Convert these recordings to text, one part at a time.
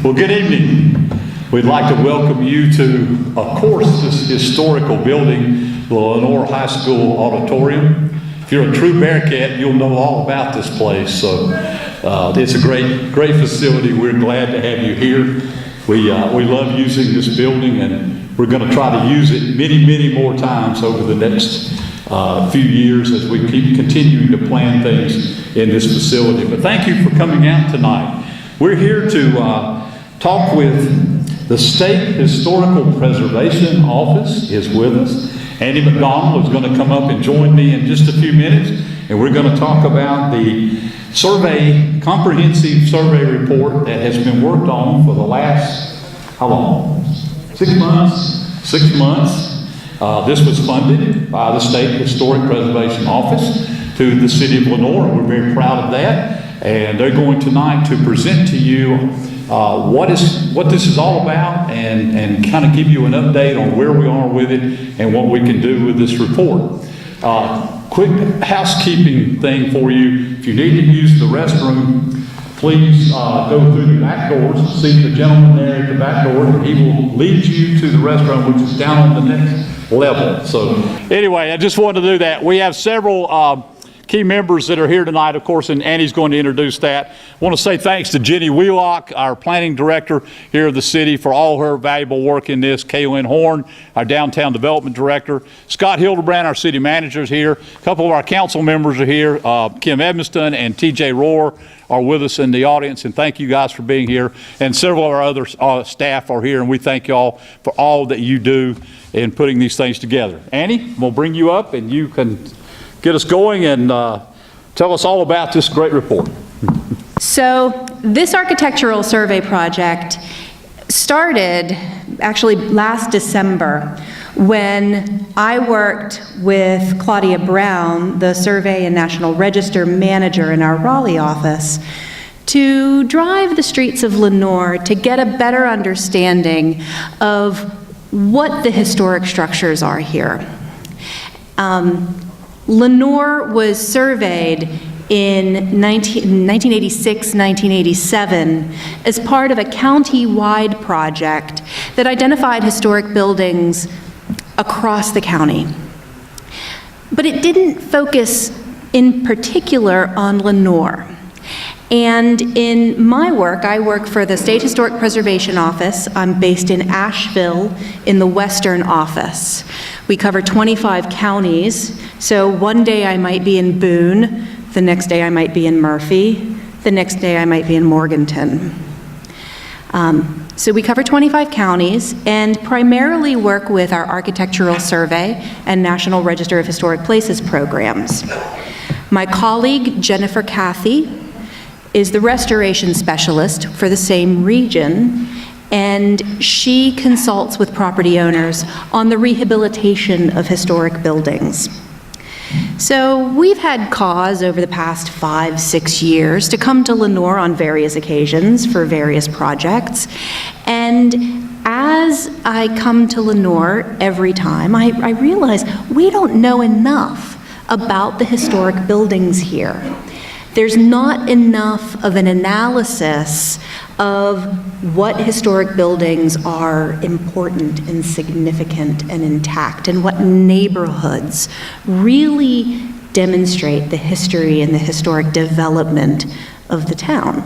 Well, good evening. We'd like to welcome you to, of course, this historical building, the Lenoir High School Auditorium. If you're a true Bearcat, you'll know all about this place. So it's a great facility. We're glad to have you here. We love using this building, and we're going to try to use it many more times over the next few years as we keep continuing to plan things in this facility. But thank you for coming out tonight. We're here to talk with the State Historical Preservation Office is with us. Andy McDonald is going to come up and join me in just a few minutes, and we're going to talk about the comprehensive survey report that has been worked on for the last, how long? 6 months? 6 months. This was funded by the State Historic Preservation Office to the City of Lenoir. We're very proud of that. And they're going tonight to present to you what this is all about and kind of give you an update on where we are with it and what we can do with this report. Quick housekeeping thing for you. If you need to use the restroom, please go through the back doors. See the gentleman there at the back door. He will lead you to the restroom, which is down on the next level. So anyway, I just wanted to do that. We have several key members that are here tonight, of course, and Annie's going to introduce that. I want to say thanks to Jenny Wheelock, our planning director here of the city, for all her valuable work in this. Kaylin Horn, our downtown development director. Scott Hildebrand, our city manager, is here. A couple of our council members are here. Kim Edmiston and TJ Rohr are with us in the audience, and thank you guys for being here. And several of our other staff are here, and we thank you all for all that you do in putting these things together. Annie, we'll bring you up, and you can get us going and tell us all about this great report. So this architectural survey project started actually last December when I worked with Claudia Brown, the Survey and National Register manager in our Raleigh office, to drive the streets of Lenoir to get a better understanding of what the historic structures are here. Lenoir was surveyed in 1986, 1987 as part of a county-wide project that identified historic buildings across the county. But it didn't focus in particular on Lenoir. And in my work, I work for the State Historic Preservation Office. I'm based in Asheville in the Western Office. We cover 25 counties, so one day I might be in Boone, the next day I might be in Murphy, the next day I might be in Morganton. So we cover 25 counties and primarily work with our Architectural Survey and National Register of Historic Places programs. My colleague, Jennifer Cathy, is the restoration specialist for the same region, and she consults with property owners on the rehabilitation of historic buildings. So we've had cause over the past 5-6 years to come to Lenoir on various occasions for various projects, and as I come to Lenoir every time, I realize we don't know enough about the historic buildings here. There's not enough of an analysis of what historic buildings are important and significant and intact, and what neighborhoods really demonstrate the history and the historic development of the town.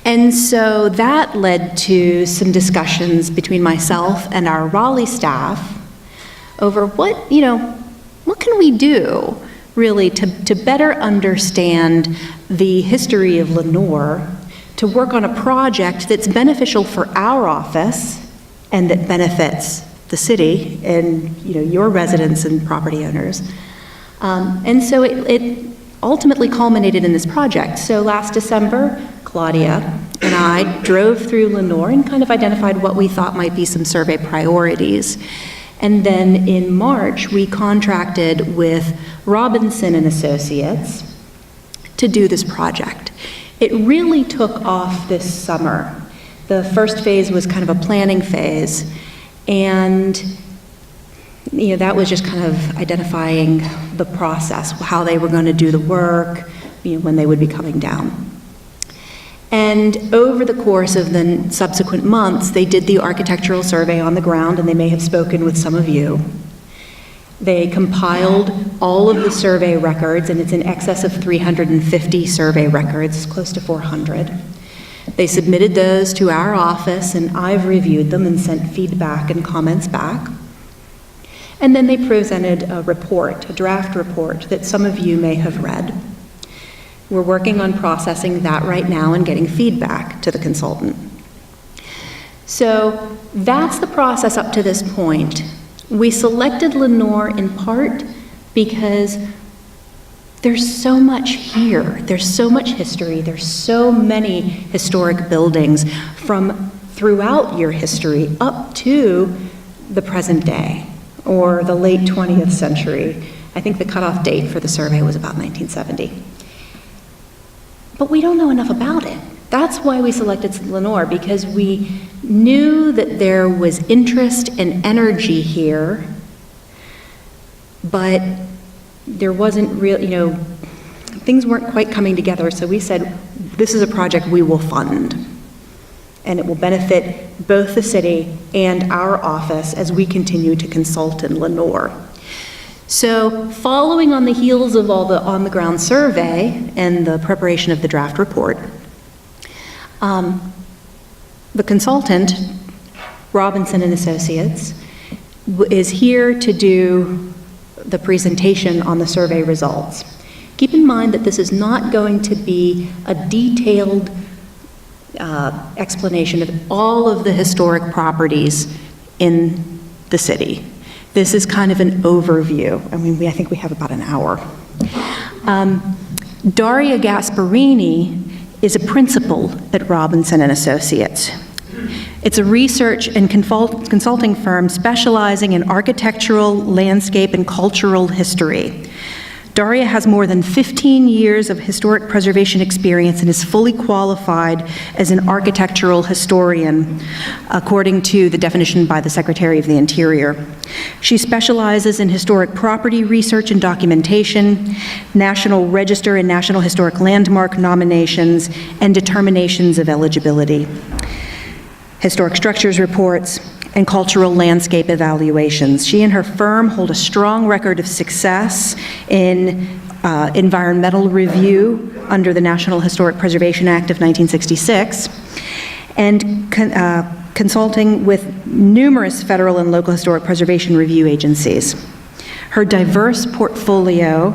And so that led to some discussions between myself and our Raleigh staff over what can we do really to better understand the history of Lenoir, to work on a project that's beneficial for our office and that benefits the city and your residents and property owners. And so it ultimately culminated in this project. So last December, Claudia and I drove through Lenoir and kind of identified what we thought might be some survey priorities. And then in March, we contracted with Robinson and Associates to do this project. It really took off this summer. The first phase was kind of a planning phase, and that was just kind of identifying the process, how they were going to do the work, when they would be coming down. And over the course of the subsequent months, they did the architectural survey on the ground, and they may have spoken with some of you. They compiled all of the survey records, and it's in excess of 350 survey records, close to 400. They submitted those to our office, and I've reviewed them and sent feedback and comments back. And then they presented a report, a draft report that some of you may have read. We're working on processing that right now and getting feedback to the consultant. So that's the process up to this point. We selected Lenoir in part because there's so much here. There's so much history. There's so many historic buildings from throughout your history up to the present day or the late 20th century. I think the cutoff date for the survey was about 1970. But we don't know enough about it. That's why we selected Lenoir, because we knew that there was interest and energy here, but there wasn't real, things weren't quite coming together. So we said, this is a project we will fund, and it will benefit both the city and our office as we continue to consult in Lenoir. So following on the heels of all the on-the-ground survey and the preparation of the draft report, the consultant, Robinson and Associates, is here to do the presentation on the survey results. Keep in mind that this is not going to be a detailed explanation of all of the historic properties in the city. This is kind of an overview. I think we have about an hour. Daria Gasparini is a principal at Robinson and Associates. It's a research and consulting firm specializing in architectural, landscape, and cultural history. Daria has more than 15 years of historic preservation experience and is fully qualified as an architectural historian, according to the definition by the Secretary of the Interior. She specializes in historic property research and documentation, National Register and National Historic Landmark nominations, and determinations of eligibility, historic structures reports, and cultural landscape evaluations. She and her firm hold a strong record of success in environmental review under the National Historic Preservation Act of 1966, and consulting with numerous federal and local historic preservation review agencies. Her diverse portfolio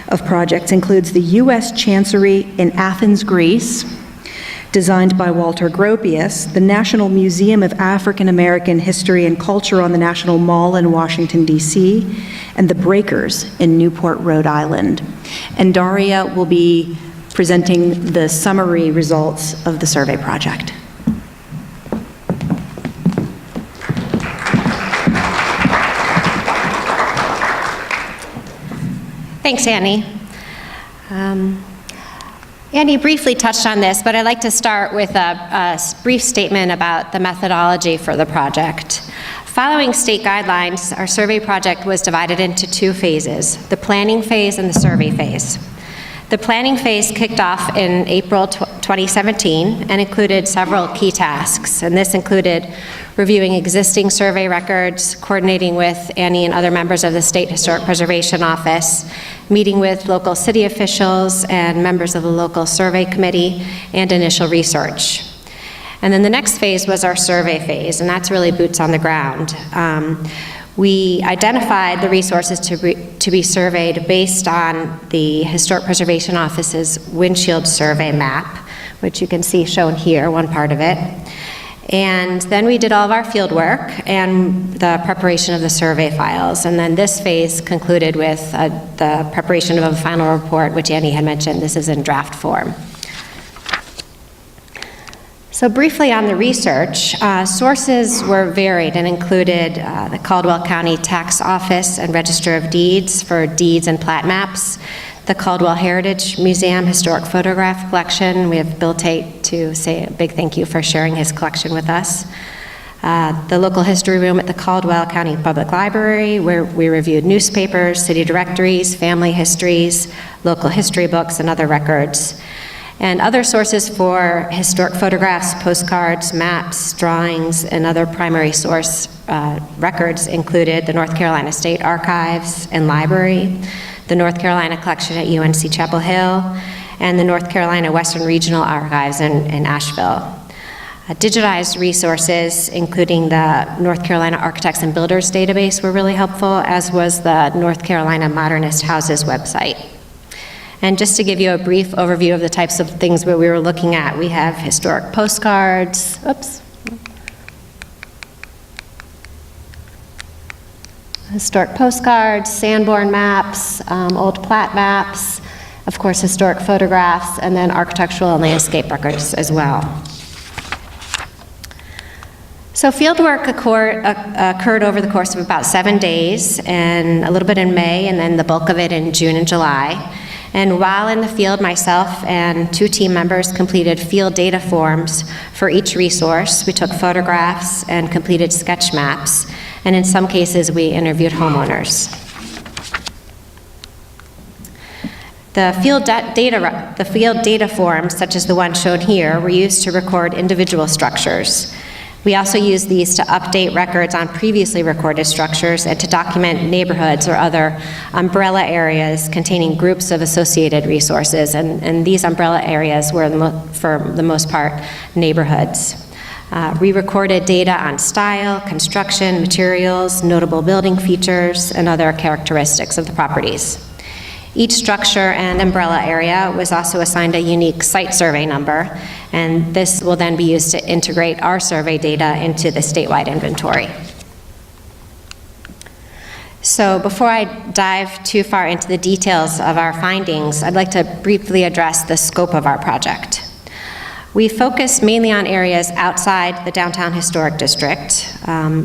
of projects includes the U.S. Chancery in Athens, Greece, designed by Walter Gropius, the National Museum of African American History and Culture on the National Mall in Washington, D.C., and the Breakers in Newport, Rhode Island. And Daria will be presenting the summary results of the survey project. Thanks, Annie. Annie briefly touched on this, but I'd like to start with a brief statement about the methodology for the project. Following state guidelines, our survey project was divided into two phases, the planning phase and the survey phase. The planning phase kicked off in April 2017 and included several key tasks, and this included reviewing existing survey records, coordinating with Annie and other members of the State Historic Preservation Office, meeting with local city officials and members of the local survey committee, and initial research. And then the next phase was our survey phase, and that's really boots on the ground. We identified the resources to be surveyed based on the Historic Preservation Office's windshield survey map, which you can see shown here, one part of it. And then we did all of our field work and the preparation of the survey files. And then this phase concluded with the preparation of a final report, which Annie had mentioned. This is in draft form. So briefly on the research, sources were varied and included the Caldwell County Tax Office and Register of Deeds for deeds and plat maps, the Caldwell Heritage Museum Historic Photograph Collection. We have Bill Tate to say a big thank you for sharing his collection with us. The local history room at the Caldwell County Public Library, where we reviewed newspapers, city directories, family histories, local history books, and other records. And other sources for historic photographs, postcards, maps, drawings, and other primary source records included the North Carolina State Archives and Library, the North Carolina Collection at UNC Chapel Hill, and the North Carolina Western Regional Archives in Asheville. Digitized resources, including the North Carolina Architects and Builders database, were really helpful, as was the North Carolina Modernist Houses website. And just to give you a brief overview of the types of things that we were looking at, we have historic postcards, historic postcards, Sanborn maps, old plat maps, of course historic photographs, and then architectural and landscape records as well. So fieldwork occurred over the course of about 7 days, and a little bit in May, and then the bulk of it in June and July. And while in the field, myself and 2 team members completed field data forms for each resource. We took photographs and completed sketch maps, and in some cases, we interviewed homeowners. The field data forms, such as the one shown here, were used to record individual structures. We also use these to update records on previously recorded structures and to document neighborhoods or other umbrella areas containing groups of associated resources, and these umbrella areas were, for the most part, neighborhoods. We recorded data on style, construction, materials, notable building features, and other characteristics of the properties. Each structure and umbrella area was also assigned a unique site survey number, and this will then be used to integrate our survey data into the statewide inventory. So before I dive too far into the details of our findings, I'd like to briefly address the scope of our project. We focused mainly on areas outside the downtown historic district,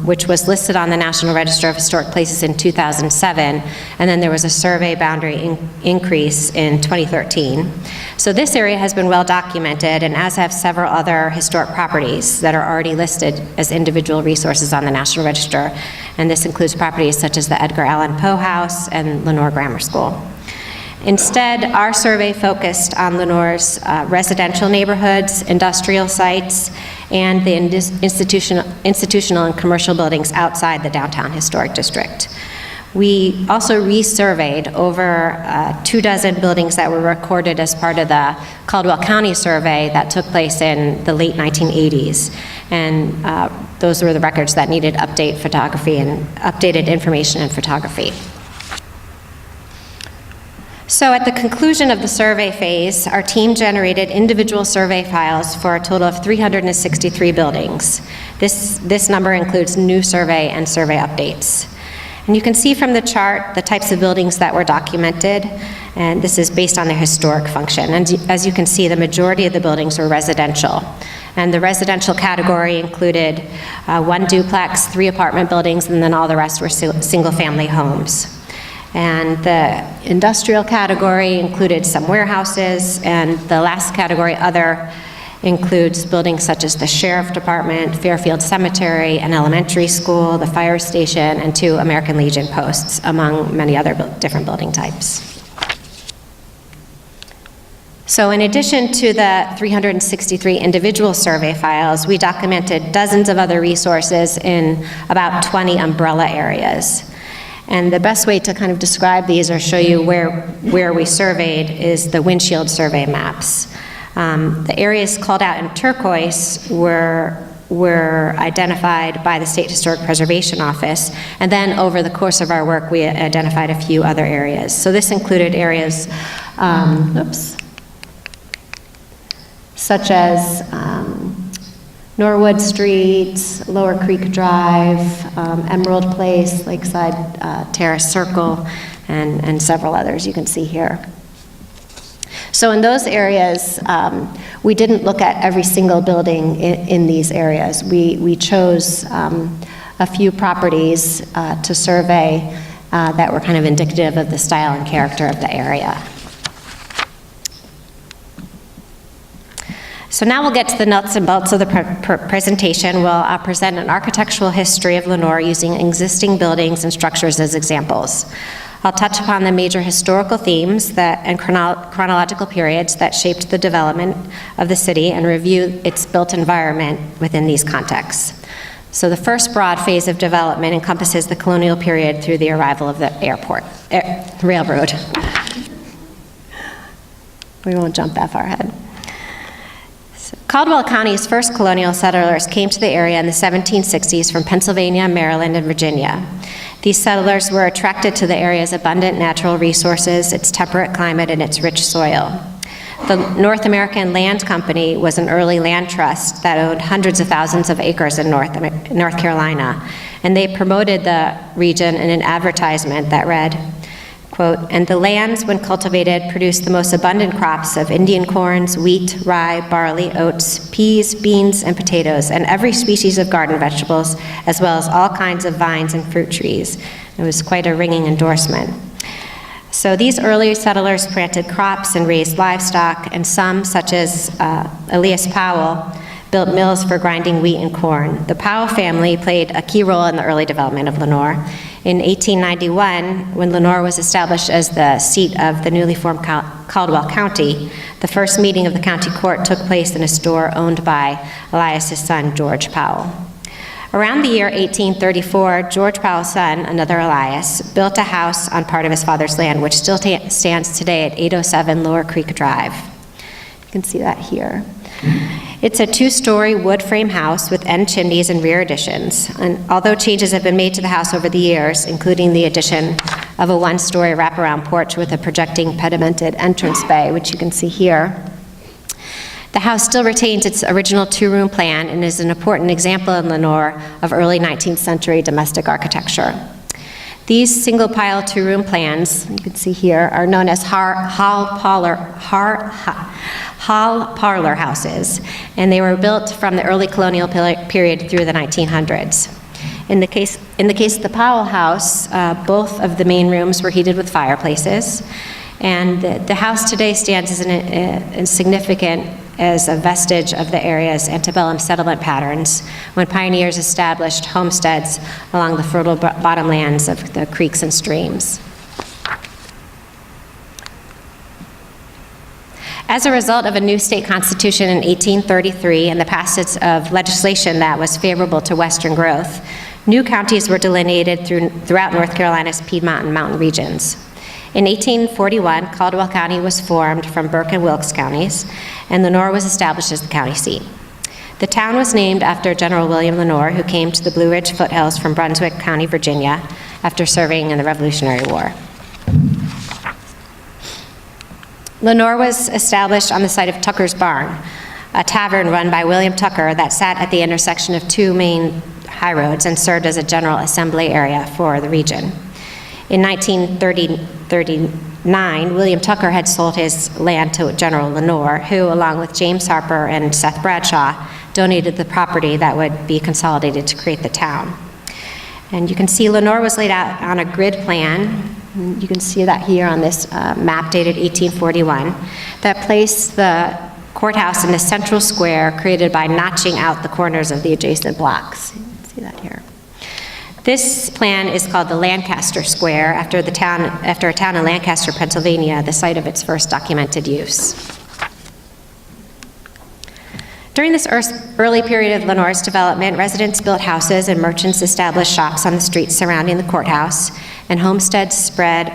which was listed on the National Register of Historic Places in 2007, and then there was a survey boundary increase in 2013. So this area has been well documented, and as have several other historic properties that are already listed as individual resources on the National Register, and this includes properties such as the Edgar Allan Poe House and Lenoir Grammar School. Instead, our survey focused on Lenoir's residential neighborhoods, industrial sites, and the institutional and commercial buildings outside the downtown historic district. We also resurveyed over 24 buildings that were recorded as part of the Caldwell County survey that took place in the late 1980s. And those were the records that needed updated information and photography. So at the conclusion of the survey phase, our team generated individual survey files for a total of 363 buildings. This number includes new survey and survey updates. And you can see from the chart the types of buildings that were documented, and this is based on their historic function. And as you can see, the majority of the buildings were residential. And the residential category included 1 duplex, 3 apartment buildings, and then all the rest were single-family homes. And the industrial category included some warehouses, and the last category, other, includes buildings such as the Sheriff Department, Fairfield Cemetery, an elementary school, the fire station, and 2 American Legion posts, among many other different building types. So in addition to the 363 individual survey files, we documented dozens of other resources in about 20 umbrella areas. And the best way to kind of describe these or show you where we surveyed is the windshield survey maps. The areas called out in turquoise were identified by the State Historic Preservation Office, and then over the course of our work, we identified a few other areas. So this included areas, such as Norwood Street, Lower Creek Drive, Emerald Place, Lakeside Terrace Circle, and several others you can see here. So in those areas, we didn't look at every single building in these areas. We chose a few properties to survey that were kind of indicative of the style and character of the area. So now we'll get to the nuts and bolts of the presentation. I'll present an architectural history of Lenoir using existing buildings and structures as examples. I'll touch upon the major historical themes and chronological periods that shaped the development of the city and review its built environment within these contexts. So the first broad phase of development encompasses the colonial period through the arrival of the railroad. We won't jump that far ahead. So Caldwell County's first colonial settlers came to the area in the 1760s from Pennsylvania, Maryland, and Virginia. These settlers were attracted to the area's abundant natural resources, its temperate climate, and its rich soil. The North American Land Company was an early land trust that owned hundreds of thousands of acres in North Carolina, and they promoted the region in an advertisement that read, quote, "And the lands, when cultivated, produced the most abundant crops of Indian corns, wheat, rye, barley, oats, peas, beans, and potatoes, and every species of garden vegetables, as well as all kinds of vines and fruit trees." It was quite a ringing endorsement. So these early settlers planted crops and raised livestock, and some, such as Elias Powell, built mills for grinding wheat and corn. The Powell family played a key role in the early development of Lenoir. In 1891, when Lenoir was established as the seat of the newly formed Caldwell County, the first meeting of the county court took place in a store owned by Elias's son, George Powell. Around the year 1834, George Powell's son, another Elias, built a house on part of his father's land, which still stands today at 807 Lower Creek Drive. You can see that here. It's a two-story wood frame house with end chimneys and rear additions. And although changes have been made to the house over the years, including the addition of a one-story wraparound porch with a projecting pedimented entrance bay, which you can see here, the house still retains its original two-room plan and is an important example in Lenoir of early 19th century domestic architecture. These single-pile two-room plans, you can see here, are known as hall parlor houses, and they were built from the early colonial period through the 1900s. In the case of the Powell house, both of the main rooms were heated with fireplaces, and the house today stands as insignificant as a vestige of the area's antebellum settlement patterns when pioneers established homesteads along the fertile bottomlands of the creeks and streams. As a result of a new state constitution in 1833 and the passage of legislation that was favorable to Western growth, new counties were delineated throughout North Carolina's Piedmont and Mountain regions. In 1841, Caldwell County was formed from Burke and Wilkes counties, and Lenoir was established as the county seat. The town was named after General William Lenoir, who came to the Blue Ridge foothills from Brunswick County, Virginia, after serving in the Revolutionary War. Lenoir was established on the site of Tucker's Barn, a tavern run by William Tucker that sat at the intersection of two main high roads and served as a general assembly area for the region. In 1939, William Tucker had sold his land to General Lenoir, who, along with James Harper and Seth Bradshaw, donated the property that would be consolidated to create the town. And you can see Lenoir was laid out on a grid plan. You can see that here on this map dated 1841, that placed the courthouse in the central square created by notching out the corners of the adjacent blocks. You can see that here. This plan is called the Lancaster Square after a town in Lancaster, Pennsylvania, the site of its first documented use. During this early period of Lenoir's development, residents built houses and merchants established shops on the streets surrounding the courthouse, and homesteads spread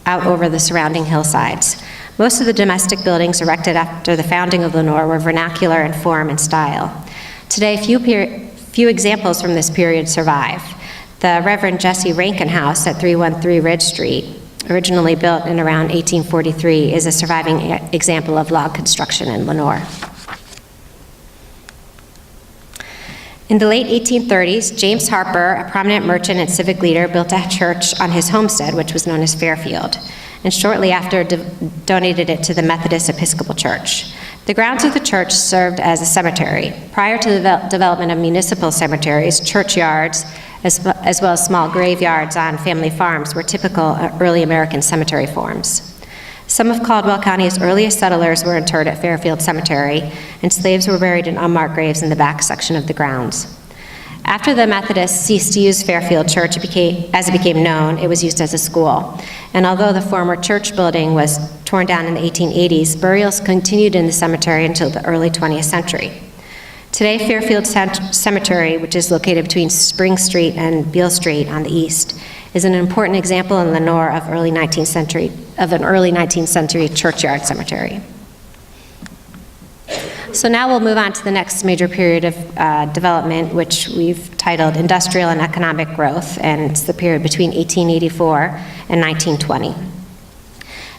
out over the surrounding hillsides. Most of the domestic buildings erected after the founding of Lenoir were vernacular in form and style. Today, few examples from this period survive. The Reverend Jesse Rankin House at 313 Ridge Street, originally built in around 1843, is a surviving example of log construction in Lenoir. In the late 1830s, James Harper, a prominent merchant and civic leader, built a church on his homestead, which was known as Fairfield, and shortly after donated it to the Methodist Episcopal Church. The grounds of the church served as a cemetery. Prior to the development of municipal cemeteries, churchyards, as well as small graveyards on family farms, were typical early American cemetery forms. Some of Caldwell County's earliest settlers were interred at Fairfield Cemetery, and slaves were buried in unmarked graves in the back section of the grounds. After the Methodists ceased to use Fairfield Church, as it became known, it was used as a school. And although the former church building was torn down in the 1880s, burials continued in the cemetery until the early 20th century. Today, Fairfield Cemetery, which is located between Spring Street and Beale Street on the east, is an important example in Lenoir of an early 19th century churchyard cemetery. So now we'll move on to the next major period of development, which we've titled Industrial and Economic Growth, and it's the period between 1884 and 1920.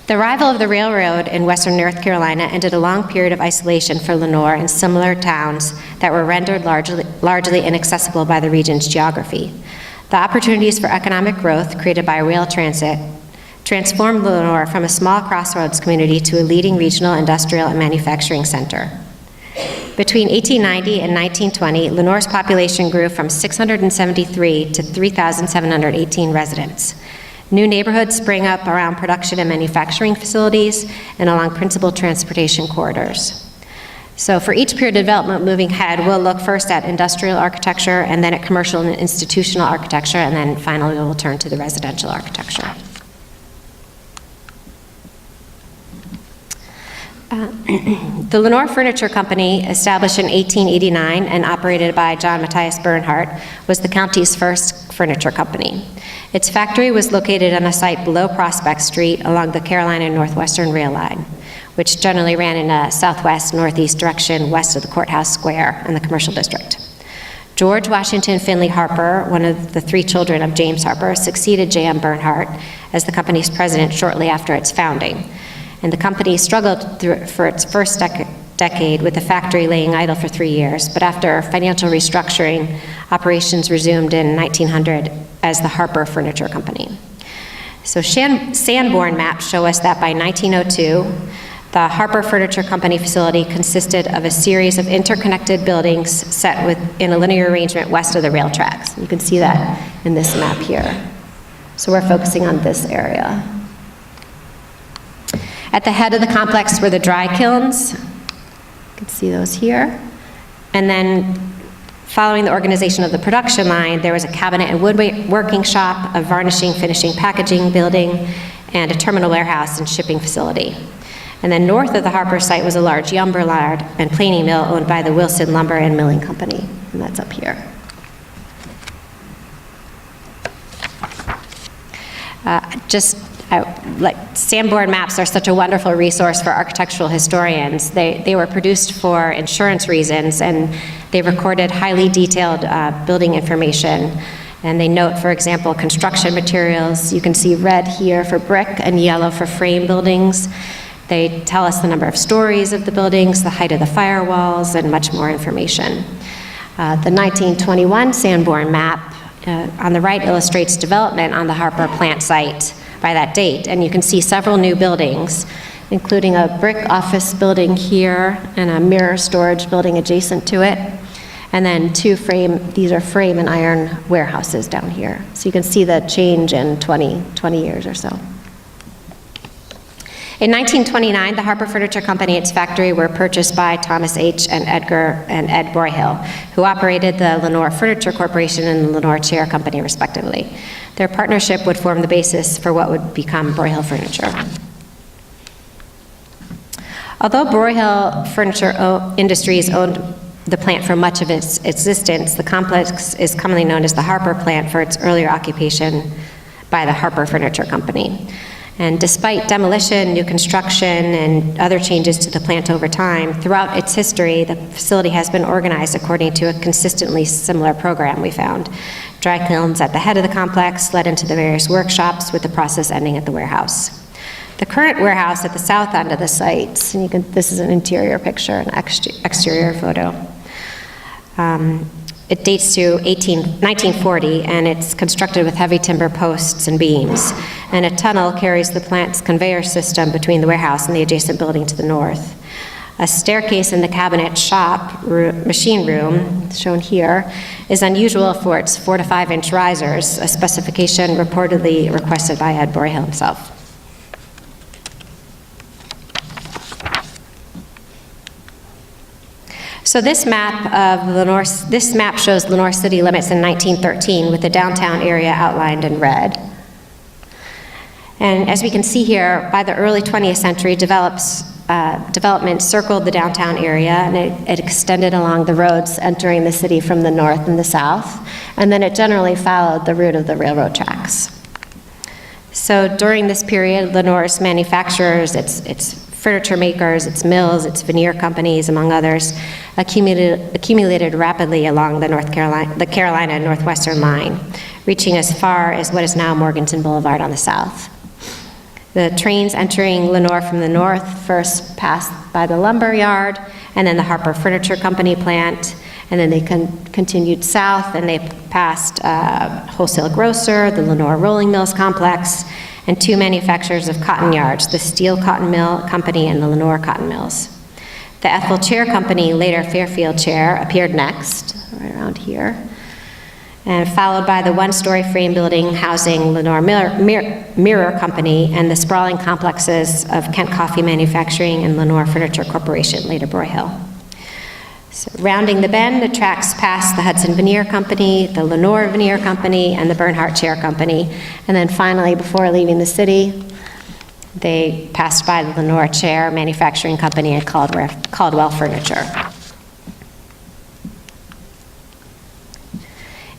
The arrival of the railroad in western North Carolina ended a long period of isolation for Lenoir and similar towns that were rendered largely inaccessible by the region's geography. The opportunities for economic growth created by rail transit transformed Lenoir from a small crossroads community to a leading regional industrial and manufacturing center. Between 1890 and 1920, Lenoir's population grew from 673 to 3,718 residents. New neighborhoods sprang up around production and manufacturing facilities and along principal transportation corridors. So for each period of development moving ahead, we'll look first at industrial architecture, and then at commercial and institutional architecture, and then finally we'll turn to the residential architecture. The Lenoir Furniture Company, established in 1889 and operated by John Matthias Bernhardt, was the county's first furniture company. Its factory was located on a site below Prospect Street along the Carolina Northwestern Rail Line, which generally ran in a southwest-northeast direction west of the Courthouse Square and the commercial district. George Washington Finley Harper, one of the three children of James Harper, succeeded J.M. Bernhardt as the company's president shortly after its founding. And the company struggled for its first decade with the factory laying idle for 3 years, but after financial restructuring, operations resumed in 1900 as the Harper Furniture Company. So Sanborn maps show us that by 1902, the Harper Furniture Company facility consisted of a series of interconnected buildings set in a linear arrangement west of the rail tracks. You can see that in this map here. So we're focusing on this area. At the head of the complex were the dry kilns. You can see those here. And then following the organization of the production line, there was a cabinet and woodworking shop, a varnishing, finishing, packaging building, and a terminal warehouse and shipping facility. And then north of the Harper site was a large lumber yard and planing mill owned by the Wilson Lumber and Milling Company, and that's up here. Sanborn maps are such a wonderful resource for architectural historians. They were produced for insurance reasons, and they recorded highly detailed building information. And they note, for example, construction materials. You can see red here for brick and yellow for frame buildings. They tell us the number of stories of the buildings, the height of the firewalls, and much more information. The 1921 Sanborn map on the right illustrates development on the Harper plant site by that date, and you can see several new buildings, including a brick office building here and a mirror storage building adjacent to it, and then these are frame and iron warehouses down here. So you can see the change in 20 years or so. In 1929, the Harper Furniture Company and its factory were purchased by Thomas H. and Edgar and Ed Broyhill, who operated the Lenoir Furniture Corporation and the Lenoir Chair Company, respectively. Their partnership would form the basis for what would become Broyhill Furniture. Although Broyhill Furniture Industries owned the plant for much of its existence, the complex is commonly known as the Harper plant for its earlier occupation by the Harper Furniture Company. And despite demolition, new construction, and other changes to the plant over time, throughout its history, the facility has been organized according to a consistently similar program we found. Dry kilns at the head of the complex led into the various workshops, with the process ending at the warehouse. The current warehouse at the south end of the site, and this is an interior picture, an exterior photo. It dates to 1940, and it's constructed with heavy timber posts and beams. And a tunnel carries the plant's conveyor system between the warehouse and the adjacent building to the north. A staircase in the cabinet shop machine room, shown here, is unusual for its 4 to 5 inch risers, a specification reportedly requested by Ed Broyhill himself. So this map shows Lenoir city limits in 1913 with the downtown area outlined in red. And as we can see here, by the early 20th century, development circled the downtown area, and it extended along the roads entering the city from the north and the south, and then it generally followed the route of the railroad tracks. So during this period, Lenoir's manufacturers, its furniture makers, its mills, its veneer companies, among others, accumulated rapidly along the Carolina and Northwestern line, reaching as far as what is now Morganton Boulevard on the south. The trains entering Lenoir from the north first passed by the lumber yard, and then the Harper Furniture Company plant, and then they continued south, and they passed wholesale grocer, the Lenoir Rolling Mills complex, and two manufacturers of cotton yards, the Steel Cotton Mill Company and the Lenoir Cotton Mills. The Ethel Chair Company, later Fairfield Chair, appeared next, right around here, and followed by the one-story frame building housing Lenoir Mirror Company and the sprawling complexes of Kent Coffee Manufacturing and Lenoir Furniture Corporation, later Broyhill. So rounding the bend, the tracks passed the Hudson Veneer Company, the Lenoir Veneer Company, and the Bernhardt Chair Company. And then finally, before leaving the city, they passed by the Lenoir Chair Manufacturing Company and Caldwell Furniture.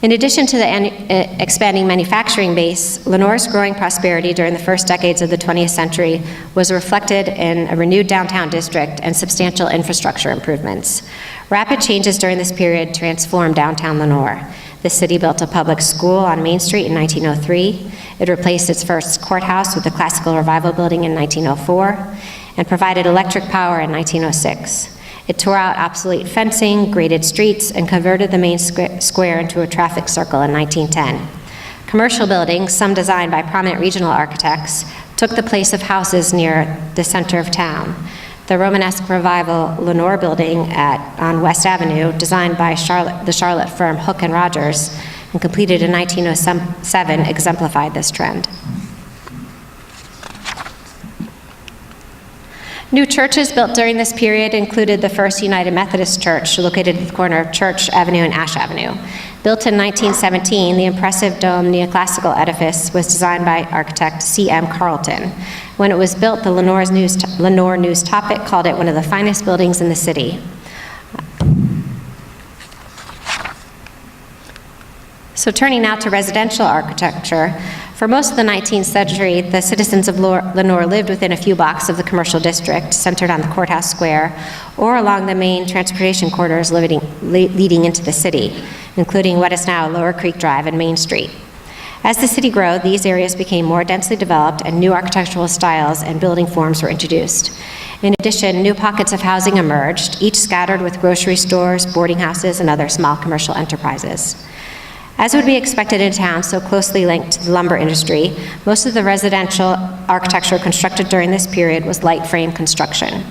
In addition to the expanding manufacturing base, Lenoir's growing prosperity during the first decades of the 20th century was reflected in a renewed downtown district and substantial infrastructure improvements. Rapid changes during this period transformed downtown Lenoir. The city built a public school on Main Street in 1903. It replaced its first courthouse with the Classical Revival Building in 1904 and provided electric power in 1906. It tore out obsolete fencing, graded streets, and converted the main square into a traffic circle in 1910. Commercial buildings, some designed by prominent regional architects, took the place of houses near the center of town. The Romanesque Revival Lenoir building on West Avenue, designed by the Charlotte firm Hook and Rogers and completed in 1907, exemplified this trend. New churches built during this period included the First United Methodist Church, located at the corner of Church Avenue and Ash Avenue. Built in 1917, the impressive dome neoclassical edifice was designed by architect C.M. Carleton. When it was built, the Lenoir News Topic called it one of the finest buildings in the city. So turning now to residential architecture, for most of the 19th century, the citizens of Lenoir lived within a few blocks of the commercial district, centered on the courthouse square, or along the main transportation corridors leading into the city, including what is now Lower Creek Drive and Main Street. As the city grew, these areas became more densely developed and new architectural styles and building forms were introduced. In addition, new pockets of housing emerged, each scattered with grocery stores, boarding houses, and other small commercial enterprises. As would be expected in a town so closely linked to the lumber industry, most of the residential architecture constructed during this period was light frame construction.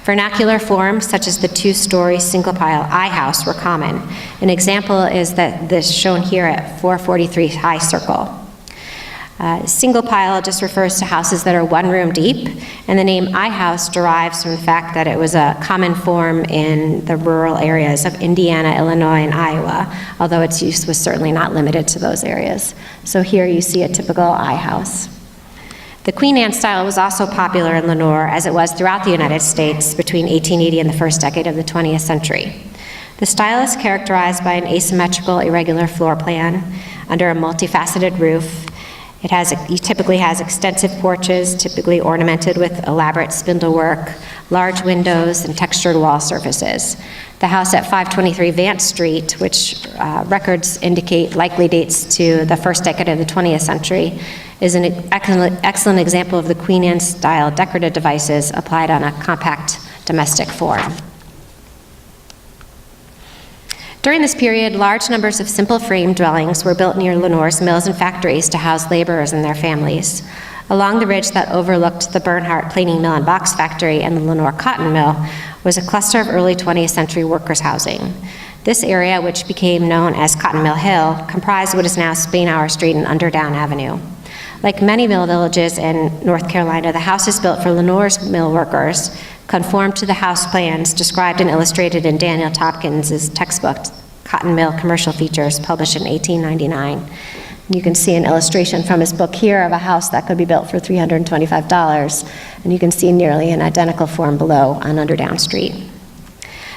Vernacular forms such as the two-story single-pile I house were common. An example is this shown here at 443 High Circle. Single pile just refers to houses that are one room deep, and the name I house derives from the fact that it was a common form in the rural areas of Indiana, Illinois, and Iowa, although its use was certainly not limited to those areas. So here you see a typical I house. The Queen Anne style was also popular in Lenoir, as it was throughout the United States between 1880 and the first decade of the 20th century. The style is characterized by an asymmetrical, irregular floor plan under a multifaceted roof. It typically has extensive porches, typically ornamented with elaborate spindle work, large windows, and textured wall surfaces. The house at 523 Vance Street, which records indicate likely dates to the first decade of the 20th century, is an excellent example of the Queen Anne style decorative devices applied on a compact domestic form. During this period, large numbers of simple frame dwellings were built near Lenoir's mills and factories to house laborers and their families. Along the ridge that overlooked the Bernhardt planing mill and box factory and the Lenoir cotton mill was a cluster of early 20th century workers' housing. This area, which became known as Cotton Mill Hill, comprised what is now Spainhour Street and Underdown Avenue. Like many mill villages in North Carolina, the houses built for Lenoir's mill workers conformed to the house plans described and illustrated in Daniel Tompkins' textbook, Cotton Mill Commercial Features, published in 1899. You can see an illustration from his book here of a house that could be built for $325, and you can see nearly an identical form below on Underdown Street.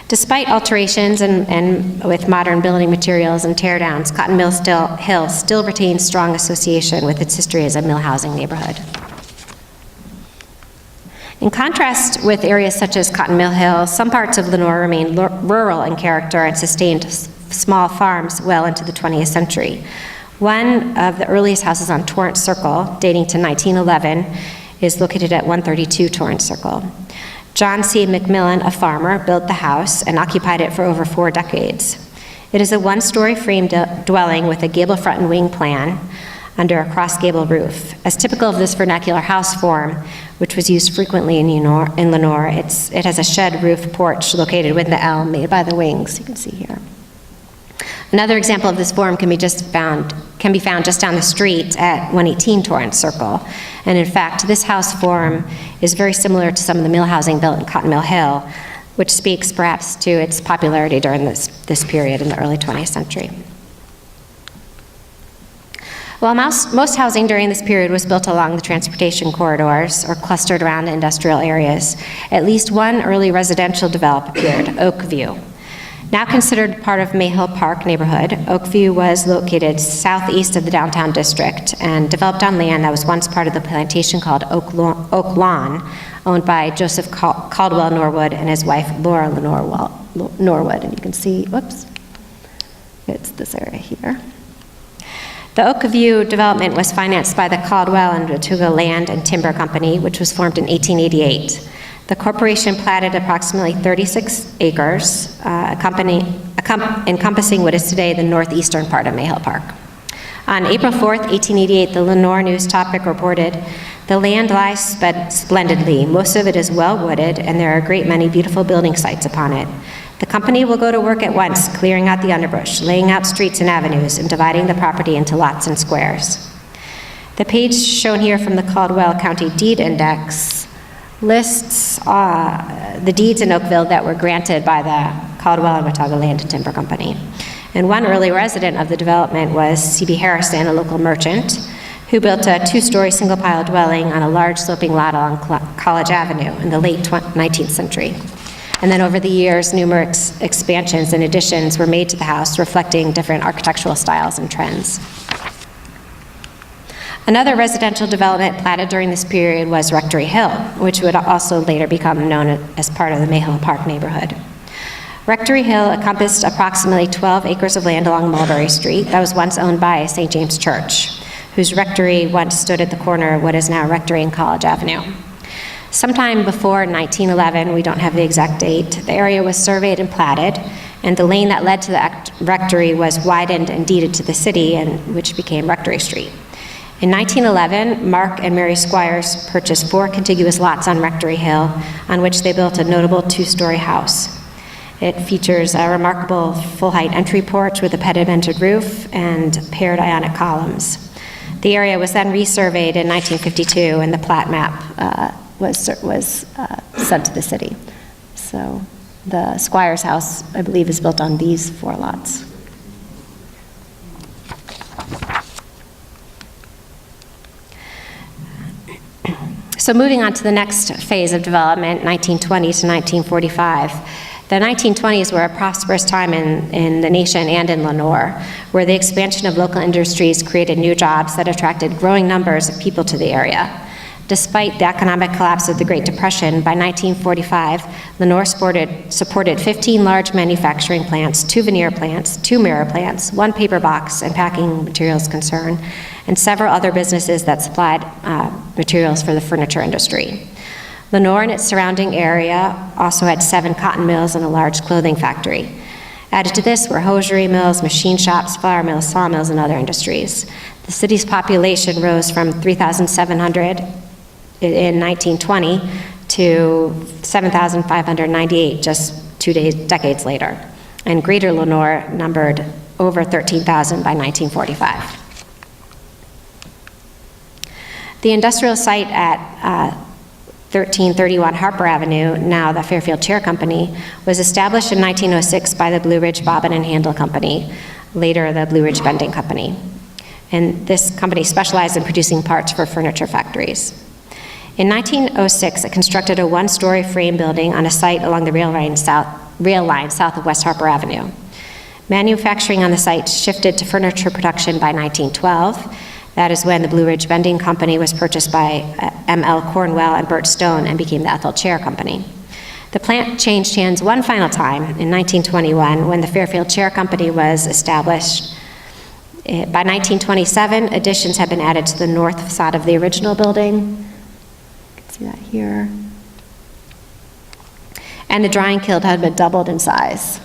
Despite alterations and with modern building materials and teardowns, Cotton Mill Hill still retains strong association with its history as a mill housing neighborhood. In contrast with areas such as Cotton Mill Hill, some parts of Lenoir remain rural in character and sustained small farms well into the 20th century. One of the earliest houses on Torrance Circle, dating to 1911, is located at 132 Torrance Circle. John C. McMillan, a farmer, built the house and occupied it for over 4 decades. It is a one-story frame dwelling with a gable front and wing plan under a cross-gable roof. As typical of this vernacular house form, which was used frequently in Lenoir, it has a shed roof porch located within the L made by the wings, you can see here. Another example of this form can be found just down the street at 118 Torrance Circle. And in fact, this house form is very similar to some of the mill housing built in Cotton Mill Hill, which speaks perhaps to its popularity during this period in the early 20th century. While most housing during this period was built along the transportation corridors or clustered around industrial areas, at least one early residential development appeared, Oakview. Now considered part of Mayhill Park neighborhood, Oakview was located southeast of the downtown district and developed on land that was once part of the plantation called Oak Lawn, owned by Joseph Caldwell Norwood and his wife Laura Norwood. And you can see, whoops, it's this area here. The Oakview development was financed by the Caldwell and Watauga Land and Timber Company, which was formed in 1888. The corporation platted approximately 36 acres, encompassing what is today the northeastern part of Mayhill Park. On April 4th, 1888, the Lenoir News Topic reported, "The land lies splendidly. Most of it is well wooded, and there are a great many beautiful building sites upon it. The company will go to work at once, clearing out the underbrush, laying out streets and avenues, and dividing the property into lots and squares." The page shown here from the Caldwell County Deed Index lists the deeds in Oakville that were granted by the Caldwell and Watauga Land and Timber Company. And one early resident of the development was C.B. Harrison, a local merchant, who built a 2-story single-pile dwelling on a large sloping lot along College Avenue in the late 19th century. And then over the years, numerous expansions and additions were made to the house, reflecting different architectural styles and trends. Another residential development platted during this period was Rectory Hill, which would also later become known as part of the Mayhill Park neighborhood. Rectory Hill encompassed approximately 12 acres of land along Mulberry Street that was once owned by St. James Church, whose rectory once stood at the corner of what is now Rectory and College Avenue. Sometime before 1911, we don't have the exact date, the area was surveyed and platted, and the lane that led to the rectory was widened and deeded to the city, and which became Rectory Street. In 1911, Mark and Mary Squires purchased 4 contiguous lots on Rectory Hill, on which they built a notable 2-story house. It features a remarkable full-height entry porch with a pedimented roof and paired ionic columns. The area was then resurveyed in 1952, and the plat map was sent to the city. So the Squires house, I believe, is built on these 4 lots. So moving on to the next phase of development, 1920 to 1945. The 1920s were a prosperous time in the nation and in Lenoir, where the expansion of local industries created new jobs that attracted growing numbers of people to the area. Despite the economic collapse of the Great Depression, by 1945, Lenoir supported 15 large manufacturing plants, 2 veneer plants, 2 mirror plants, 1 paper box and packing materials concern, and several other businesses that supplied materials for the furniture industry. Lenoir and its surrounding area also had 7 cotton mills and a large clothing factory. Added to this were hosiery mills, machine shops, flour mills, sawmills, and other industries. The city's population rose from 3,700 in 1920 to 7,598 just 2 decades later. And Greater Lenoir numbered over 13,000 by 1945. The industrial site at 1331 Harper Avenue, now the Fairfield Chair Company, was established in 1906 by the Blue Ridge Bobbin and Handle Company, later the Blue Ridge Bending Company. And this company specialized in producing parts for furniture factories. In 1906, it constructed a one-story frame building on a site along the rail line south of West Harper Avenue. Manufacturing on the site shifted to furniture production by 1912. That is when the Blue Ridge Bending Company was purchased by M.L. Cornwell and Bert Stone and became the Ethel Chair Company. The plant changed hands one final time in 1921 when the Fairfield Chair Company was established. By 1927, additions had been added to the north facade of the original building. You can see that here. And the drying kiln had been doubled in size.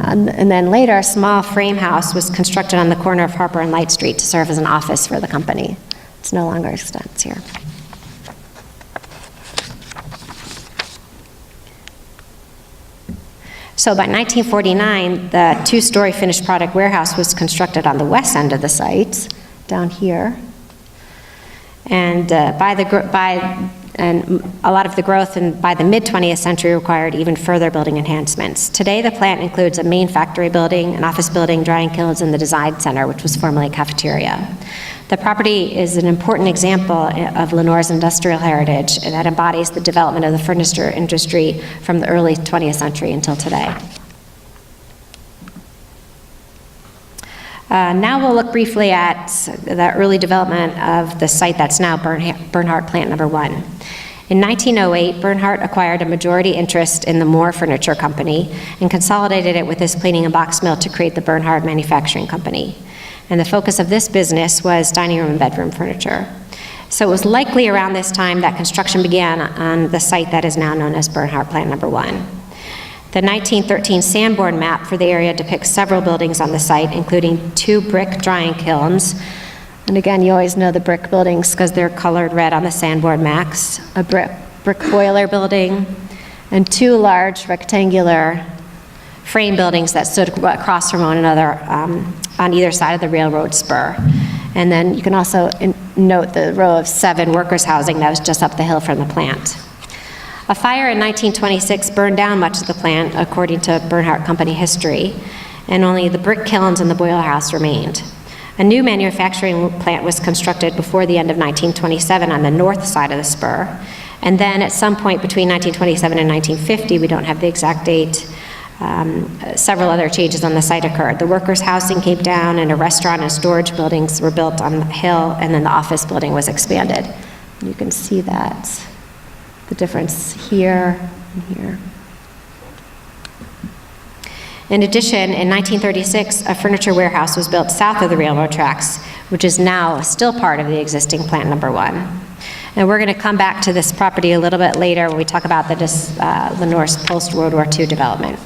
And then later, a small frame house was constructed on the corner of Harper and Light Street to serve as an office for the company. It's no longer extends here. So by 1949, the two-story finished product warehouse was constructed on the west end of the site, down here. And and a lot of the growth by the mid-20th century required even further building enhancements. Today, the plant includes a main factory building, an office building, drying kilns, and the design center, which was formerly a cafeteria. The property is an important example of Lenoir's industrial heritage, and that embodies the development of the furniture industry from the early 20th century until today. Now we'll look briefly at the early development of the site that's now Bernhardt Plant Number 1. In 1908, Bernhardt acquired a majority interest in the Moore Furniture Company and consolidated it with his planing and box mill to create the Bernhardt Manufacturing Company. And the focus of this business was dining room and bedroom furniture. So it was likely around this time that construction began on the site that is now known as Bernhardt Plant Number 1. The 1913 Sanborn map for the area depicts several buildings on the site, including 2 brick drying kilns. And again, you always know the brick buildings because they're colored red on the Sanborn maps. A brick boiler building, and 2 large rectangular frame buildings that stood across from one another on either side of the railroad spur. And then you can also note the row of 7 workers' housing that was just up the hill from the plant. A fire in 1926 burned down much of the plant, according to Bernhardt Company history, and only the brick kilns and the boiler house remained. A new manufacturing plant was constructed before the end of 1927 on the north side of the spur, and then at some point between 1927 and 1950, we don't have the exact date, several other changes on the site occurred. The workers' housing came down, and a restaurant and storage buildings were built on the hill, and then the office building was expanded. You can see that. The difference here and here. In addition, in 1936, a furniture warehouse was built south of the railroad tracks, which is now still part of the existing Plant Number 1. And we're going to come back to this property a little bit later when we talk about the Lenoir's post-World War II development.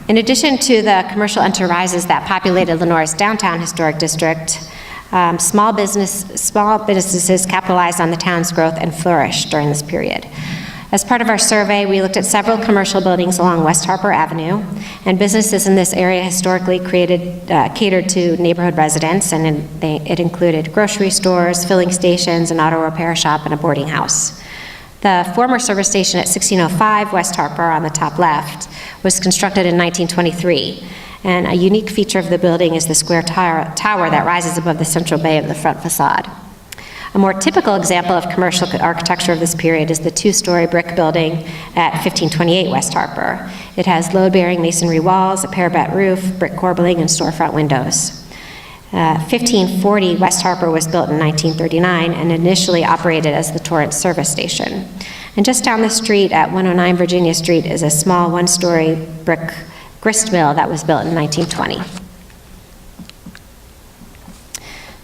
In addition to the commercial enterprises that populated Lenoir's downtown historic district, small businesses capitalized on the town's growth and flourished during this period. As part of our survey, we looked at several commercial buildings along West Harper Avenue, and businesses in this area historically catered to neighborhood residents, and it included grocery stores, filling stations, an auto repair shop, and a boarding house. The former service station at 1605 West Harper on the top left was constructed in 1923, and a unique feature of the building is the square tower that rises above the central bay of the front facade. A more typical example of commercial architecture of this period is the 2-story brick building at 1528 West Harper. It has load-bearing masonry walls, a parapet roof, brick corbelling, and storefront windows. 1540 West Harper was built in 1939 and initially operated as the Torrance service station. And just down the street at 109 Virginia Street is a small 1-story brick grist mill that was built in 1920.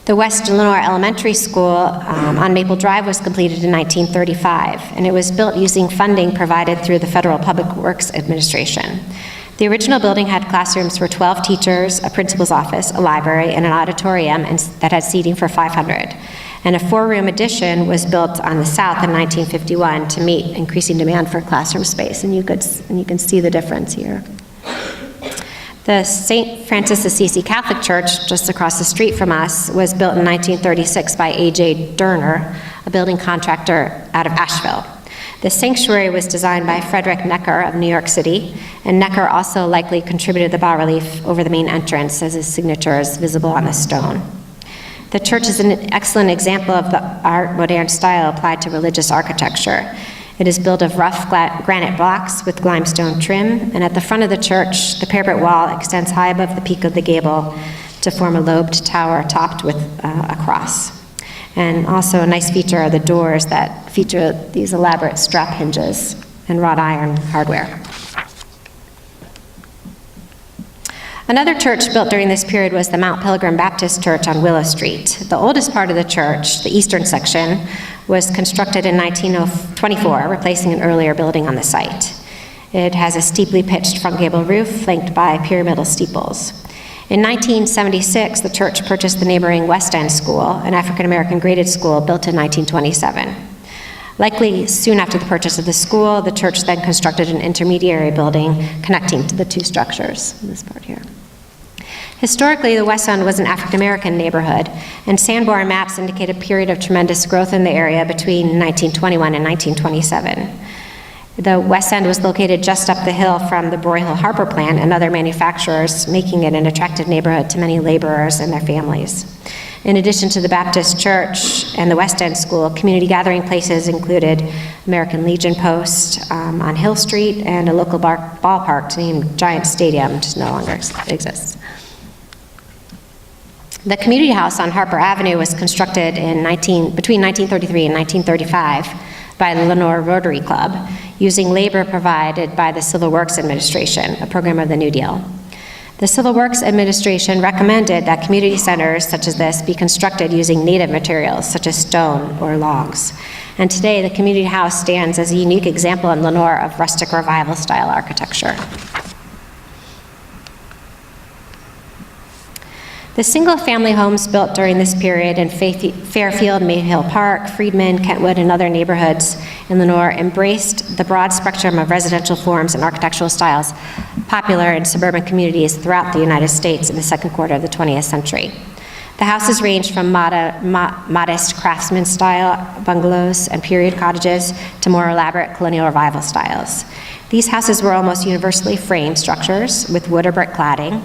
The West Lenoir Elementary School on Maple Drive was completed in 1935, and it was built using funding provided through the Federal Public Works Administration. The original building had classrooms for 12 teachers, a principal's office, a library, and an auditorium that had seating for 500. And a 4-room addition was built on the south in 1951 to meet increasing demand for classroom space, and you can see the difference here. The St. Francis Assisi Catholic Church, just across the street from us, was built in 1936 by A.J. Durner, a building contractor out of Asheville. The sanctuary was designed by Frederick Necker of New York City, and Necker also likely contributed the bas-relief over the main entrance, as his signature is visible on the stone. The church is an excellent example of the Art Moderne style applied to religious architecture. It is built of rough granite blocks with limestone trim, and at the front of the church, the parapet wall extends high above the peak of the gable to form a lobed tower topped with a cross. And also a nice feature are the doors that feature these elaborate strap hinges and wrought iron hardware. Another church built during this period was the Mount Pilgrim Baptist Church on Willow Street. The oldest part of the church, the eastern section, was constructed in 1924, replacing an earlier building on the site. It has a steeply pitched front gable roof flanked by pyramidal steeples. In 1976, the church purchased the neighboring West End School, an African-American graded school built in 1927. Likely soon after the purchase of the school, the church then constructed an intermediary building connecting to the two structures, in this part here. Historically, the West End was an African-American neighborhood, and Sanborn maps indicate a period of tremendous growth in the area between 1921 and 1927. The West End was located just up the hill from the Broyhill Harper plant and other manufacturers, making it an attractive neighborhood to many laborers and their families. In addition to the Baptist Church and the West End School, community gathering places included American Legion Post on Hill Street and a local ballpark named Giant Stadium, which no longer exists. The community house on Harper Avenue was constructed between 1933 and 1935 by the Lenoir Rotary Club, using labor provided by the Civil Works Administration, a program of the New Deal. The Civil Works Administration recommended that community centers such as this be constructed using native materials, such as stone or logs. And today, the community house stands as a unique example in Lenoir of rustic revival-style architecture. The single-family homes built during this period in Fairfield, Mayhill Park, Freedman, Kentwood, and other neighborhoods in Lenoir embraced the broad spectrum of residential forms and architectural styles popular in suburban communities throughout the United States in the second quarter of the 20th century. The houses ranged from modest craftsman-style bungalows and period cottages to more elaborate colonial revival styles. These houses were almost universally frame structures with wood or brick cladding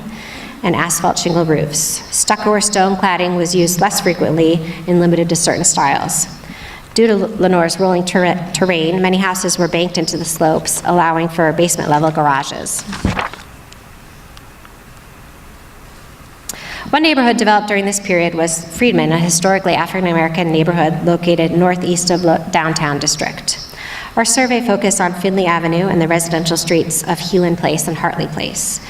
and asphalt shingle roofs. Stucco or stone cladding was used less frequently and limited to certain styles. Due to Lenoir's rolling terrain, many houses were banked into the slopes, allowing for basement-level garages. One neighborhood developed during this period was Freedman, a historically African-American neighborhood located northeast of downtown district. Our survey focused on Finley Avenue and the residential streets of Heelan Place and Hartley Place.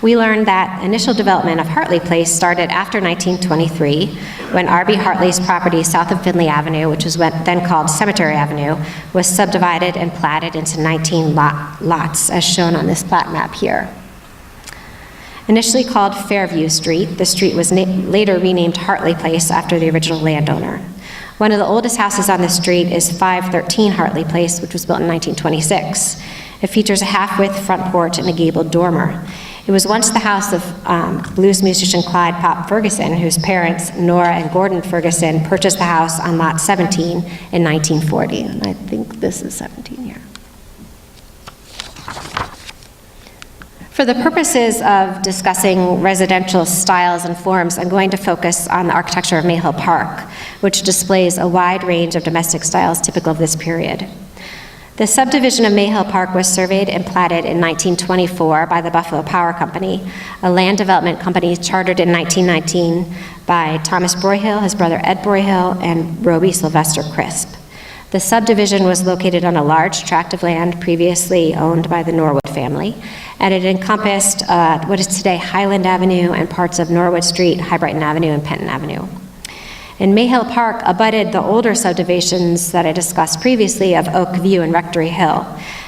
We learned that initial development of Hartley Place started after 1923, when R.B. Hartley's property south of Finley Avenue, which was then called Cemetery Avenue, was subdivided and platted into 19 lots, as shown on this plat map here. Initially called Fairview Street, the street was later renamed Hartley Place after the original landowner. One of the oldest houses on the street is 513 Hartley Place, which was built in 1926. It features a half-width front porch and a gabled dormer. It was once the house of blues musician Clyde Pop Ferguson, whose parents, Nora and Gordon Ferguson, purchased the house on lot 17 in 1940. And I think this is 17 here. For the purposes of discussing residential styles and forms, I'm going to focus on the architecture of Mayhill Park, which displays a wide range of domestic styles typical of this period. The subdivision of Mayhill Park was surveyed and platted in 1924 by the Buffalo Power Company, a land development company chartered in 1919 by Thomas Broyhill, his brother Ed Broyhill, and Roby Sylvester Crisp. The subdivision was located on a large tract of land previously owned by the Norwood family, and it encompassed what is today Highland Avenue and parts of Norwood Street, High Brighton Avenue, and Penton Avenue. And Mayhill Park abutted the older subdivisions that I discussed previously of Oak View and Rectory Hill.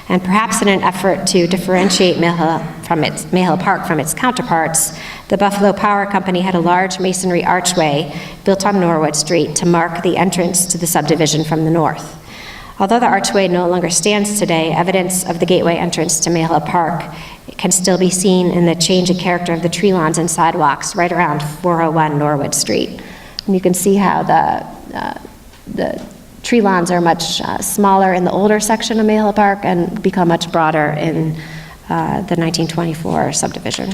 And perhaps in an effort to differentiate Mayhill Park from its counterparts, the Buffalo Power Company had a large masonry archway built on Norwood Street to mark the entrance to the subdivision from the north. Although the archway no longer stands today, evidence of the gateway entrance to Mayhill Park can still be seen in the change in character of the tree lawns and sidewalks right around 401 Norwood Street. And you can see how the tree lawns are much smaller in the older section of Mayhill Park and become much broader in the 1924 subdivision.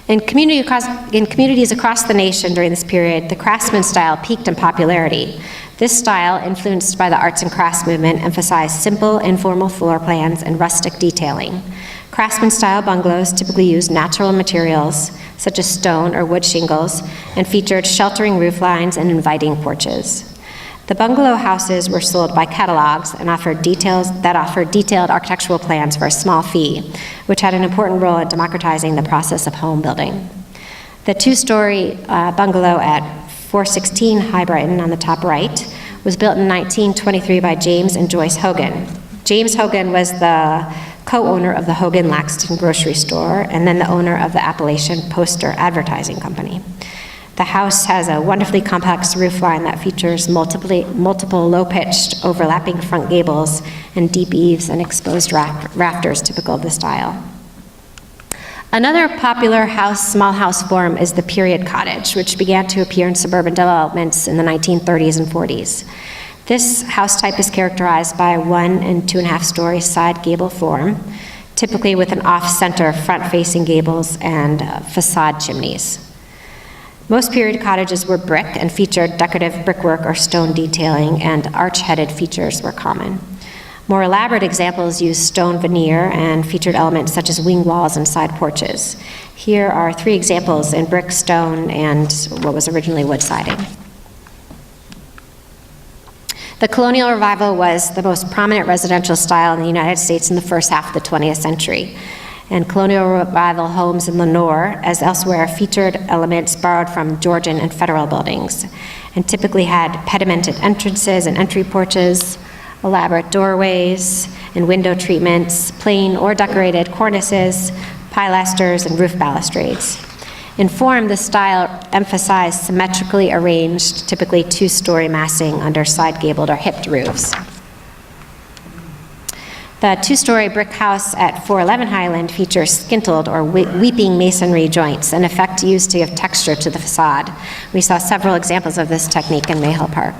In communities across the nation during this period, the craftsman style peaked in popularity. This style, influenced by the arts and crafts movement, emphasized simple, informal floor plans and rustic detailing. Craftsman style bungalows typically used natural materials, such as stone or wood shingles, and featured sheltering roof lines and inviting porches. The bungalow houses were sold by catalogs and offered detailed architectural plans for a small fee, which had an important role in democratizing the process of home building. The two-story bungalow at 416 High Brighton on the top right was built in 1923 by James and Joyce Hogan. James Hogan was the co-owner of the Hogan-Laxton grocery store and then the owner of the Appalachian Poster Advertising Company. The house has a wonderfully complex roof line that features multiple low-pitched, overlapping front gables and deep eaves and exposed rafters typical of the style. Another popular small house form is the period cottage, which began to appear in suburban developments in the 1930s and 40s. This house type is characterized by 1 and 2.5 story side gable form, typically with an off-center front-facing gables and facade chimneys. Most period cottages were brick and featured decorative brickwork or stone detailing, and arch-headed features were common. More elaborate examples used stone veneer and featured elements such as wing walls and side porches. Here are 3 examples in brick, stone, and what was originally wood siding. The Colonial Revival was the most prominent residential style in the United States in the first half of the 20th century. And Colonial Revival homes in Lenoir, as elsewhere, featured elements borrowed from Georgian and federal buildings, and typically had pedimented entrances and entry porches, elaborate doorways and window treatments, plain or decorated cornices, pilasters, and roof balustrades. In form, the style emphasized symmetrically arranged, typically 2-story massing under side-gabled or hipped roofs. The 2-story brick house at 411 Highland features skintled or weeping masonry joints, an effect used to give texture to the facade. We saw several examples of this technique in Mayhill Park.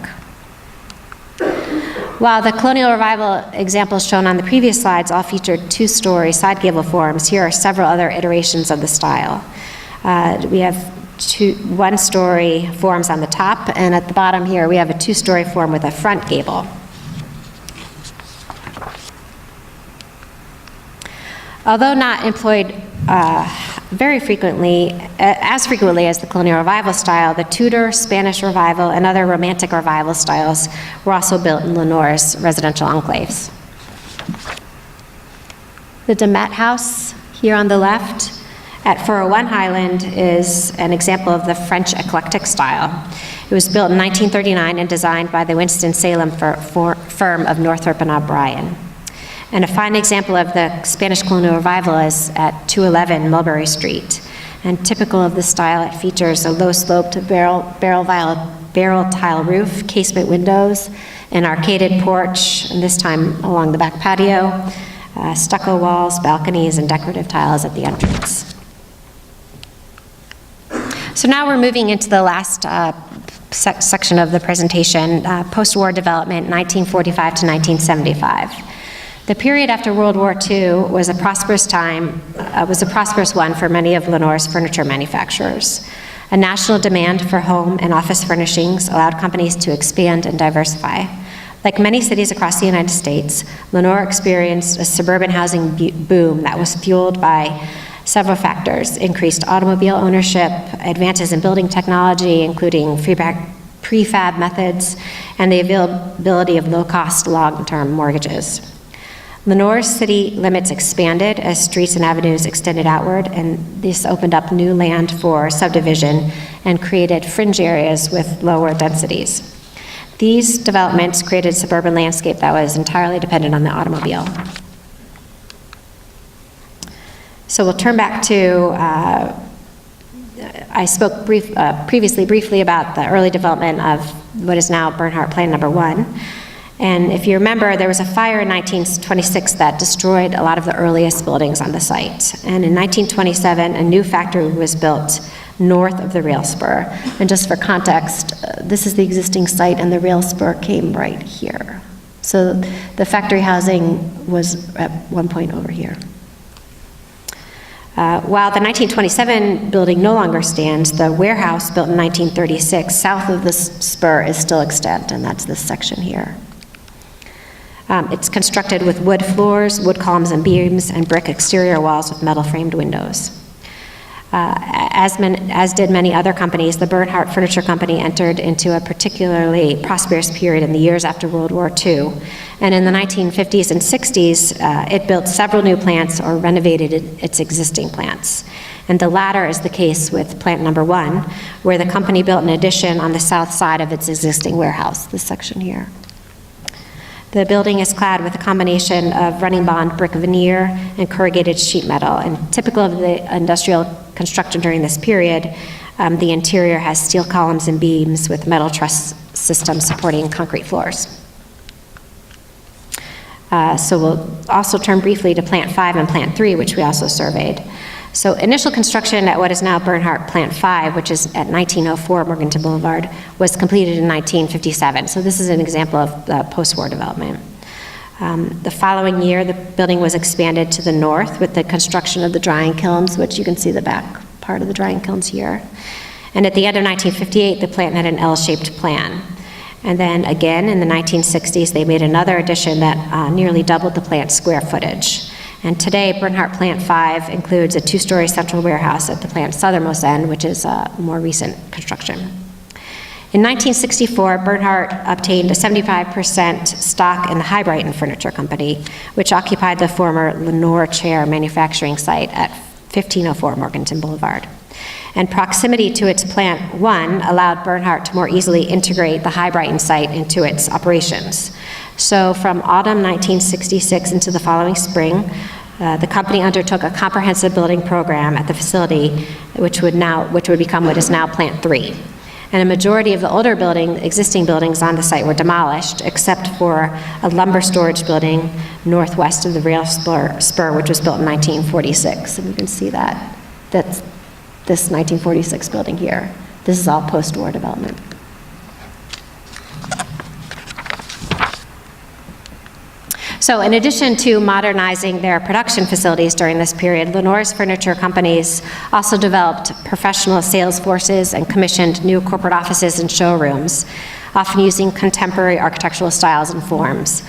While the Colonial Revival examples shown on the previous slides all featured 2-story side gable forms, here are several other iterations of the style. We have 1-story forms on the top, and at the bottom here we have a 2-story form with a front gable. Although not employed very frequently, as frequently as the Colonial Revival style, the Tudor, Spanish Revival, and other Romantic Revival styles were also built in Lenoir's residential enclaves. The Demet House, here on the left, at 401 Highland, is an example of the French eclectic style. It was built in 1939 and designed by the Winston-Salem firm of Northrop and O'Brien. And a fine example of the Spanish Colonial Revival is at 211 Mulberry Street. And typical of this style, it features a low-sloped barrel tile roof, casement windows, an arcaded porch, and this time along the back patio, stucco walls, balconies, and decorative tiles at the entrance. So now we're moving into the last section of the presentation, post-war development, 1945 to 1975. The period after World War II was a prosperous one for many of Lenoir's furniture manufacturers. A national demand for home and office furnishings allowed companies to expand and diversify. Like many cities across the United States, Lenoir experienced a suburban housing boom that was fueled by several factors: increased automobile ownership, advances in building technology, including prefab methods, and the availability of low-cost long-term mortgages. Lenoir's city limits expanded as streets and avenues extended outward, and this opened up new land for subdivision and created fringe areas with lower densities. These developments created a suburban landscape that was entirely dependent on the automobile. So we'll turn back to, I spoke previously briefly about the early development of what is now Bernhardt Plan Number 1. And if you remember, there was a fire in 1926 that destroyed a lot of the earliest buildings on the site. And in 1927, a new factory was built north of the rail spur. And just for context, this is the existing site, and the rail spur came right here. So the factory housing was at one point over here. While the 1927 building no longer stands, the warehouse built in 1936 south of the spur is still extant, and that's this section here. It's constructed with wood floors, wood columns and beams, and brick exterior walls with metal framed windows. As did many other companies, the Bernhardt Furniture Company entered into a particularly prosperous period in the years after World War II. And in the 1950s and 60s, it built several new plants or renovated its existing plants. And the latter is the case with plant number 1, where the company built an addition on the south side of its existing warehouse, this section here. The building is clad with a combination of running bond brick veneer and corrugated sheet metal. And typical of the industrial construction during this period, the interior has steel columns and beams with metal truss systems supporting concrete floors. So we'll also turn briefly to Plant 5 and Plant 3, which we also surveyed. So initial construction at what is now Bernhardt Plant 5, which is at 1904 Morganton Boulevard, was completed in 1957. So this is an example of post-war development. The following year, the building was expanded to the north with the construction of the drying kilns, which you can see the back part of the drying kilns here. And at the end of 1958, the plant had an L-shaped plan. And then again, in the 1960s, they made another addition that nearly doubled the plant's square footage. And today, Bernhardt Plant 5 includes a 2-story central warehouse at the plant's southernmost end, which is a more recent construction. In 1964, Bernhardt obtained a 75% stock in the High Brighton Furniture Company, which occupied the former Lenoir chair manufacturing site at 1504 Morganton Boulevard. And proximity to its Plant 1 allowed Bernhardt to more easily integrate the High Brighton site into its operations. So from autumn 1966 into the following spring, the company undertook a comprehensive building program at the facility, which would become what is now Plant 3. And a majority of the older existing buildings on the site were demolished, except for a lumber storage building northwest of the rail spur, which was built in 1946. And you can see that. That's this 1946 building here. This is all post-war development. So in addition to modernizing their production facilities during this period, Lenoir's furniture companies also developed professional sales forces and commissioned new corporate offices and showrooms, often using contemporary architectural styles and forms.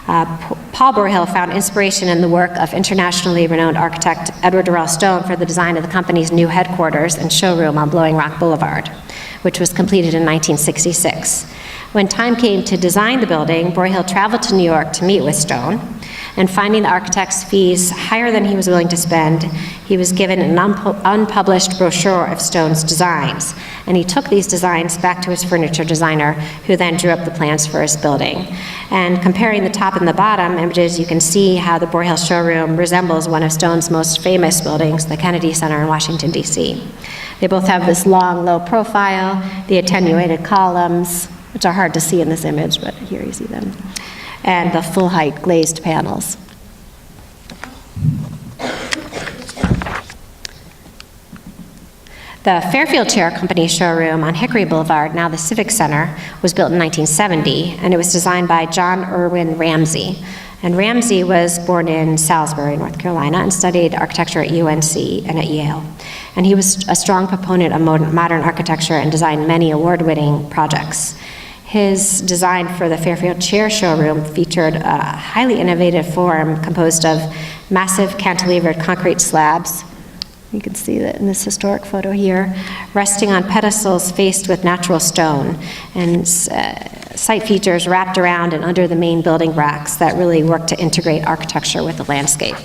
Paul Broyhill found inspiration in the work of internationally renowned architect Edward Durrell Stone for the design of the company's new headquarters and showroom on Blowing Rock Boulevard, which was completed in 1966. When time came to design the building, Broyhill traveled to New York to meet with Stone, and finding the architect's fees higher than he was willing to spend, he was given an unpublished brochure of Stone's designs. And he took these designs back to his furniture designer, who then drew up the plans for his building. And comparing the top and the bottom images, you can see how the Broyhill showroom resembles one of Stone's most famous buildings, the Kennedy Center in Washington, D.C. They both have this long, low profile, the attenuated columns, which are hard to see in this image, but here you see them, and the full-height glazed panels. The Fairfield Chair Company showroom on Hickory Boulevard, now the Civic Center, was built in 1970, and it was designed by John Irwin Ramsey. And Ramsey was born in Salisbury, North Carolina, and studied architecture at UNC and at Yale. And he was a strong proponent of modern architecture and designed many award-winning projects. His design for the Fairfield Chair showroom featured a highly innovative form composed of massive cantilevered concrete slabs. You can see that in this historic photo here, resting on pedestals faced with natural stone, and site features wrapped around and under the main building racks that really work to integrate architecture with the landscape.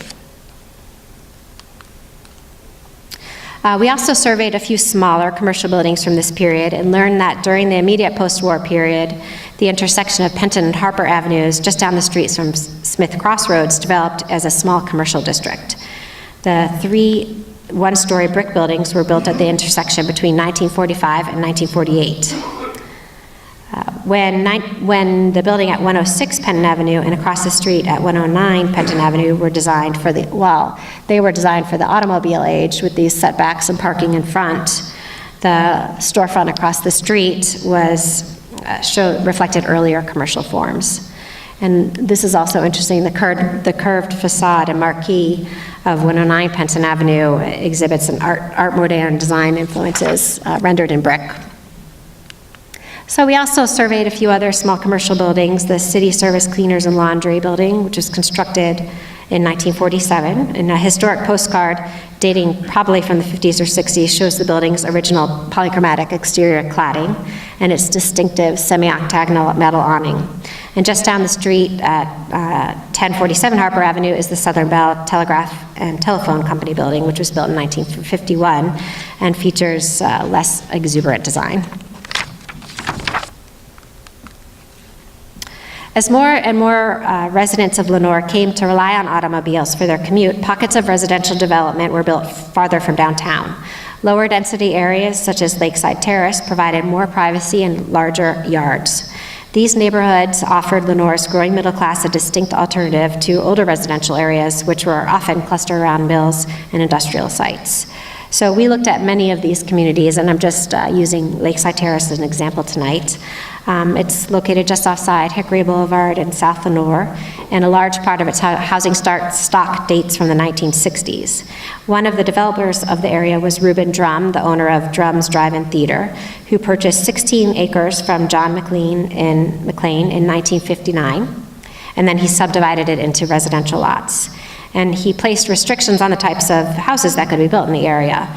We also surveyed a few smaller commercial buildings from this period and learned that during the immediate post-war period, the intersection of Penton and Harper Avenues, just down the streets from Smith Crossroads, developed as a small commercial district. The 3 one-story brick buildings were built at the intersection between 1945 and 1948. When the building at 106 Penton Avenue and across the street at 109 Penton Avenue were designed for they were designed for the automobile age with these setbacks and parking in front. The storefront across the street reflected earlier commercial forms. And this is also interesting, the curved facade and marquee of 109 Penton Avenue exhibits an art moderne design influences rendered in brick. So we also surveyed a few other small commercial buildings, the City Service Cleaners and Laundry Building, which was constructed in 1947, and a historic postcard dating probably from the 50s or 60s shows the building's original polychromatic exterior cladding and its distinctive semi-octagonal metal awning. And just down the street at 1047 Harper Avenue is the Southern Bell Telegraph and Telephone Company building, which was built in 1951 and features less exuberant design. As more and more residents of Lenoir came to rely on automobiles for their commute, pockets of residential development were built farther from downtown. Lower density areas such as Lakeside Terrace provided more privacy and larger yards. These neighborhoods offered Lenoir's growing middle class a distinct alternative to older residential areas, which were often clustered around mills and industrial sites. So we looked at many of these communities, and I'm just using Lakeside Terrace as an example tonight. It's located just outside Hickory Boulevard in South Lenoir, and a large part of its housing stock dates from the 1960s. One of the developers of the area was Reuben Drum, the owner of Drum's Drive-In Theater, who purchased 16 acres from John McLean in 1959, and then he subdivided it into residential lots. And he placed restrictions on the types of houses that could be built in the area.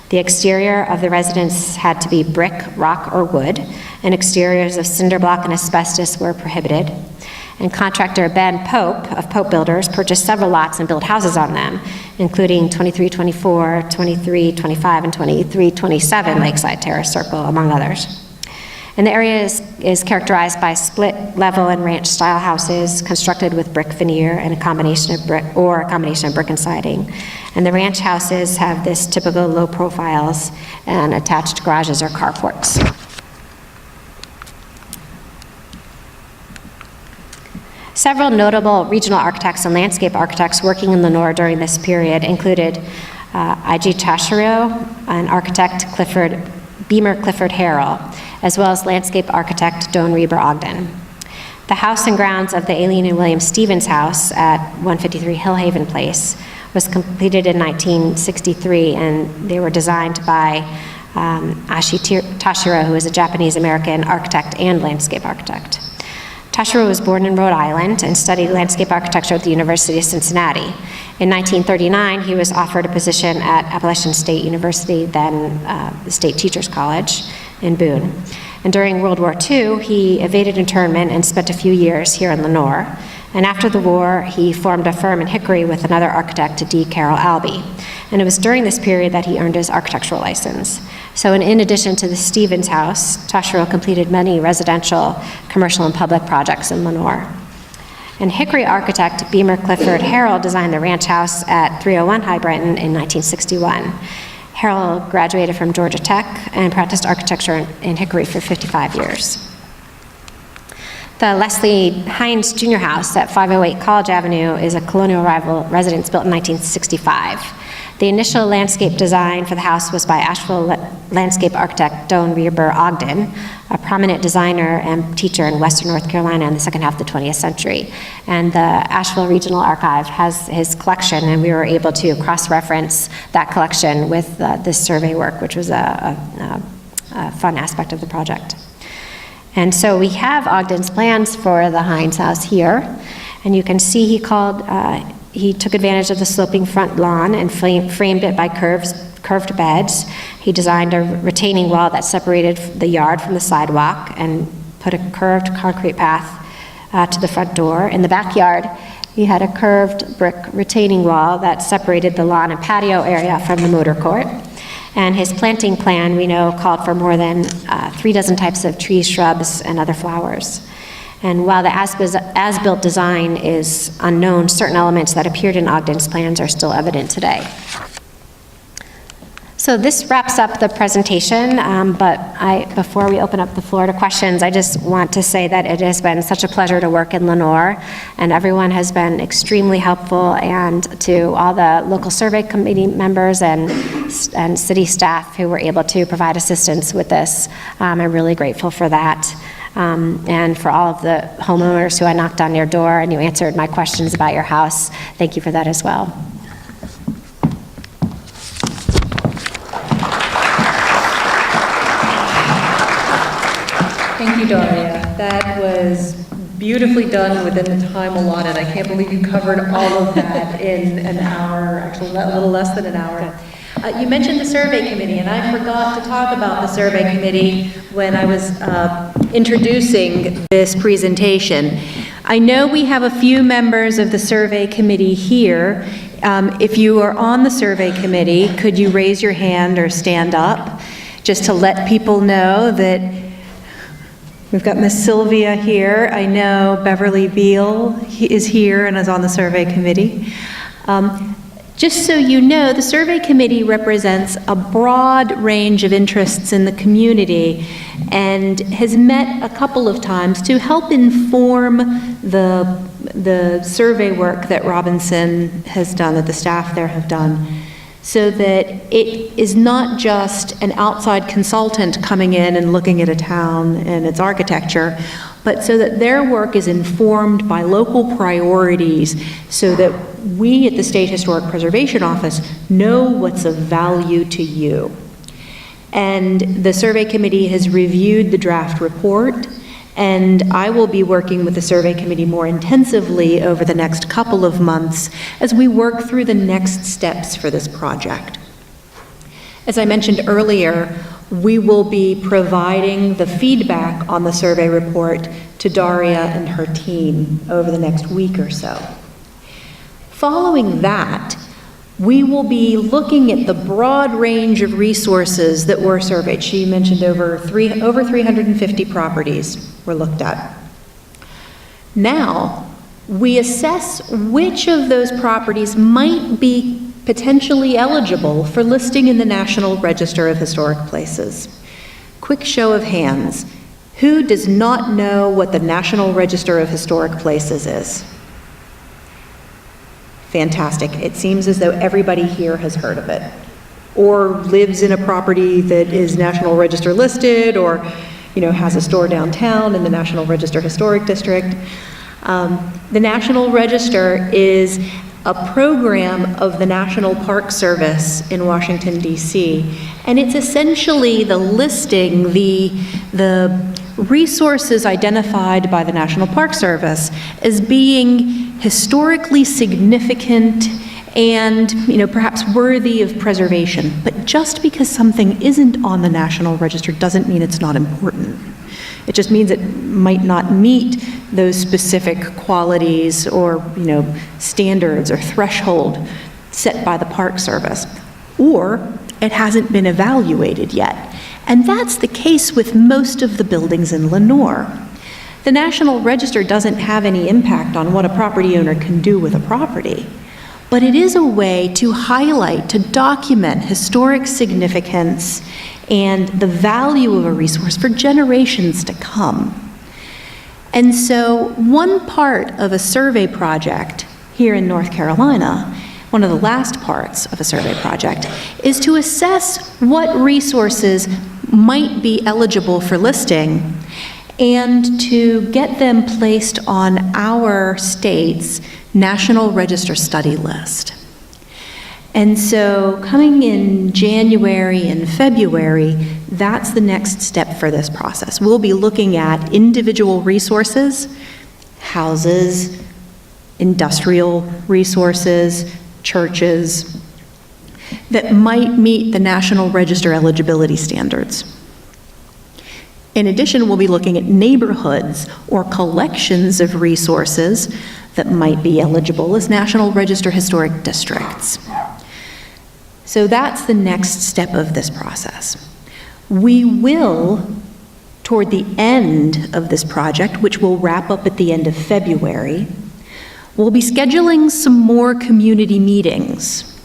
The exterior of the residence had to be brick, rock, or wood, and exteriors of cinder block and asbestos were prohibited. And contractor Ben Pope of Pope Builders purchased several lots and built houses on them, including 2324, 2325, and 2327 Lakeside Terrace Circle, among others. And the area is characterized by split level and ranch style houses constructed with brick veneer and a combination of brick and siding. And the ranch houses have this typical low profiles and attached garages or carports. Several notable regional architects and landscape architects working in Lenoir during this period included I.G. Taschereau and architect Beamer Clifford Harrell, as well as landscape architect Doan Reber Ogden. The house and grounds of the Aileen and William Stevens House at 153 Hillhaven Place was completed in 1963, and they were designed by I.G. Taschereau, who is a Japanese-American architect and landscape architect. Taschereau was born in Rhode Island and studied landscape architecture at the University of Cincinnati. In 1939, he was offered a position at Appalachian State University, then the State Teachers College in Boone. And during World War II, he evaded internment and spent a few years here in Lenoir. And after the war, he formed a firm in Hickory with another architect, D. Carroll Albee. And it was during this period that he earned his architectural license. So in addition to the Stevens House, Taschereau completed many residential, commercial, and public projects in Lenoir. And Hickory architect Beamer Clifford Harrell designed the ranch house at 301 High Brenton in 1961. Harrell graduated from Georgia Tech and practiced architecture in Hickory for 55 years. The Leslie Hines Jr. House at 508 College Avenue is a colonial residence built in 1965. The initial landscape design for the house was by Asheville landscape architect Doan Reber Ogden, a prominent designer and teacher in Western North Carolina in the second half of the 20th century. And the Asheville Regional Archive has his collection, and we were able to cross-reference that collection with this survey work, which was a fun aspect of the project. And so we have Ogden's plans for the Hines house here, and you can see he took advantage of the sloping front lawn and framed it by curved beds. He designed a retaining wall that separated the yard from the sidewalk and put a curved concrete path to the front door. In the backyard, he had a curved brick retaining wall that separated the lawn and patio area from the motor court. And his planting plan, we know, called for more than 36 types of trees, shrubs, and other flowers. And while the as-built design is unknown, certain elements that appeared in Ogden's plans are still evident today. So this wraps up the presentation, but before we open up the floor to questions, I just want to say that it has been such a pleasure to work in Lenoir, and everyone has been extremely helpful, and to all the local survey committee members and city staff who were able to provide assistance with this. I'm really grateful for that. And for all of the homeowners who I knocked on your door and you answered my questions about your house, thank you for that as well. Thank you, Daria. That was beautifully done within the time allotted. I can't believe you covered all of that in an hour, actually a little less than an hour. You mentioned the survey committee, and I forgot to talk about the survey committee when I was introducing this presentation. I know we have a few members of the survey committee here. If you are on the survey committee, could you raise your hand or stand up just to let people know that we've got Miss Sylvia here. I know Beverly Beal is here and is on the survey committee. Just so you know, the survey committee represents a broad range of interests in the community and has met a couple of times to help inform the survey work that Robinson has done, that the staff there have done, so that it is not just an outside consultant coming in and looking at a town and its architecture, but so that their work is informed by local priorities so that we at the State Historic Preservation Office know what's of value to you. And the survey committee has reviewed the draft report, and I will be working with the survey committee more intensively over the next couple of months as we work through the next steps for this project. As I mentioned earlier, we will be providing the feedback on the survey report to Daria and her team over the next week or so. Following that, we will be looking at the broad range of resources that were surveyed. She mentioned over 350 properties were looked at. Now, we assess which of those properties might be potentially eligible for listing in the National Register of Historic Places. Quick show of hands. Who does not know what the National Register of Historic Places is? Fantastic. It seems as though everybody here has heard of it, or lives in a property that is National Register listed, or has a store downtown in the National Register Historic District. The National Register is a program of the National Park Service in Washington, D.C., and it's essentially the listing, the resources identified by the National Park Service as being historically significant and perhaps worthy of preservation. But just because something isn't on the National Register doesn't mean it's not important. It just means it might not meet those specific qualities or standards or threshold set by the Park Service, or it hasn't been evaluated yet. And that's the case with most of the buildings in Lenoir. The National Register doesn't have any impact on what a property owner can do with a property, but it is a way to highlight, to document historic significance and the value of a resource for generations to come. And so one part of a survey project here in North Carolina, one of the last parts of a survey project, is to assess what resources might be eligible for listing and to get them placed on our state's National Register study list. And so coming in January and February, that's the next step for this process. We'll be looking at individual resources, houses, industrial resources, churches, that might meet the National Register eligibility standards. In addition, we'll be looking at neighborhoods or collections of resources that might be eligible as National Register Historic Districts. So that's the next step of this process. We will, toward the end of this project, which will wrap up at the end of February, we'll be scheduling some more community meetings.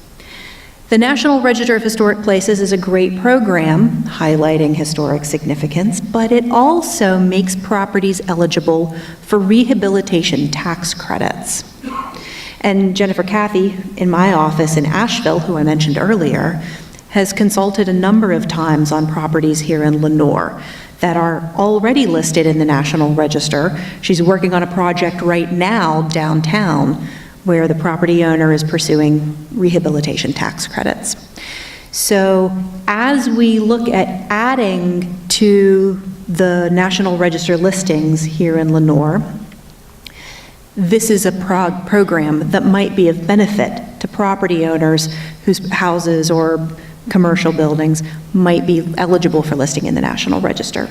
The National Register of Historic Places is a great program highlighting historic significance, but it also makes properties eligible for rehabilitation tax credits. And Jennifer Cathy, in my office in Asheville, who I mentioned earlier, has consulted a number of times on properties here in Lenoir that are already listed in the National Register. She's working on a project right now downtown where the property owner is pursuing rehabilitation tax credits. So as we look at adding to the National Register listings here in Lenoir, this is a program that might be of benefit to property owners whose houses or commercial buildings might be eligible for listing in the National Register.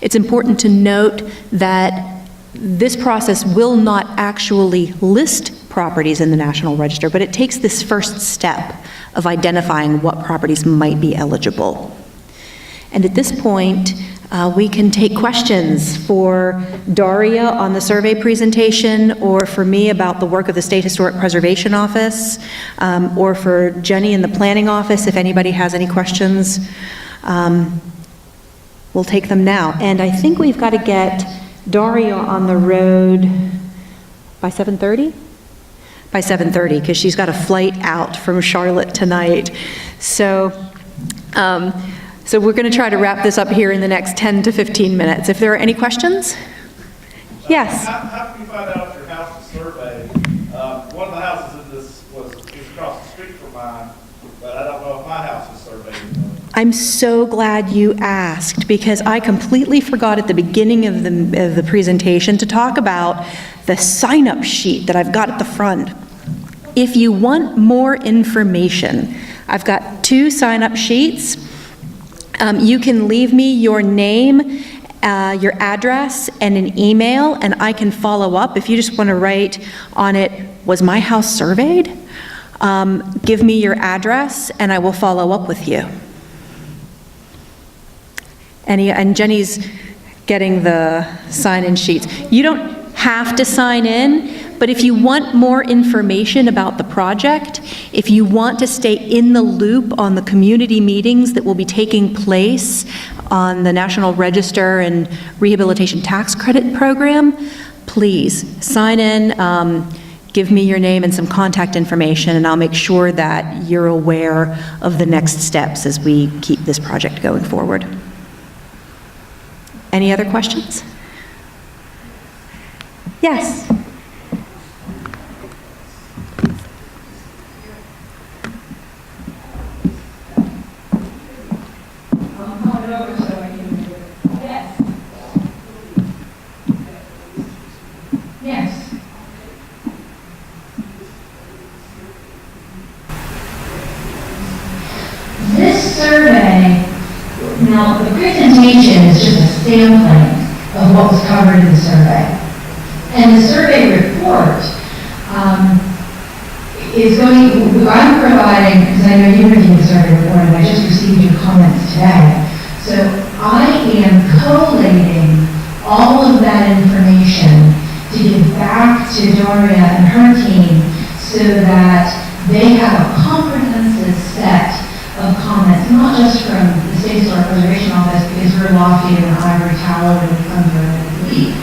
It's important to note that this process will not actually list properties in the National Register, but it takes this first step of identifying what properties might be eligible. And at this point, we can take questions for Daria on the survey presentation, or for me about the work of the State Historic Preservation Office, or for Jenny in the Planning Office, if anybody has any questions. We'll take them now. And I think we've got to get Daria on the road by 7:30? By 7:30, because she's got a flight out from Charlotte tonight. So we're going to try to wrap this up here in the next 10 to 15 minutes. If there are any questions? Yes? How can you find out if your house is surveyed? One of the houses in this is across the street from mine, but I don't know if my house is surveyed. I'm so glad you asked, because I completely forgot at the beginning of the presentation to talk about the sign-up sheet that I've got at the front. If you want more information, I've got 2 sign-up sheets. You can leave me your name, your address, and an email, and I can follow up. If you just want to write on it, "Was my house surveyed?" Give me your address, and I will follow up with you. And Jenny's getting the sign-in sheets. You don't have to sign in, but if you want more information about the project, if you want to stay in the loop on the community meetings that will be taking place on the National Register and Rehabilitation Tax Credit Program, please sign in, give me your name and some contact information, and I'll make sure that you're aware of the next steps as we keep this project going forward. Any other questions? Yes? Yes. This survey, now the presentation is just a sampling of what was covered in the survey. And the survey report is I'm providing, because I know you're reviewing the survey report and I just received your comments today. So I am collating all of that information to give back to Daria and her team so that they have a comprehensive set of comments, not just from the State Historic Preservation Office, because we're Lafayette and Ivory Tower and Thunder and Fleet.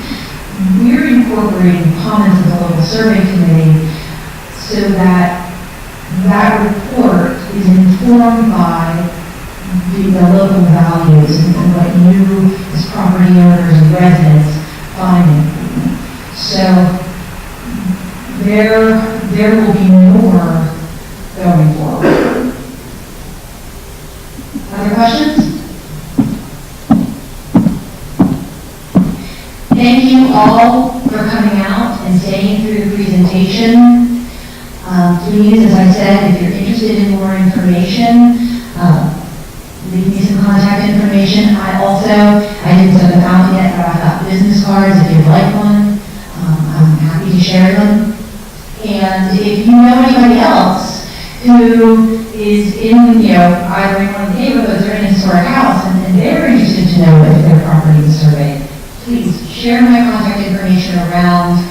We're incorporating comments of the local survey committee so that that report is informed by the local values and what you as property owners and residents find important. So there will be more going forward. Other questions? Thank you all for coming out and staying through the presentation. Please, as I said, if you're interested in more information, leave me some contact information. I didn't send them out yet, but I've got business cards if you'd like one. I'm happy to share them. And if you know anybody else who is in, either in one of the neighborhoods or in a historic house, and they're interested to know if their property is surveyed, please share my contact information around.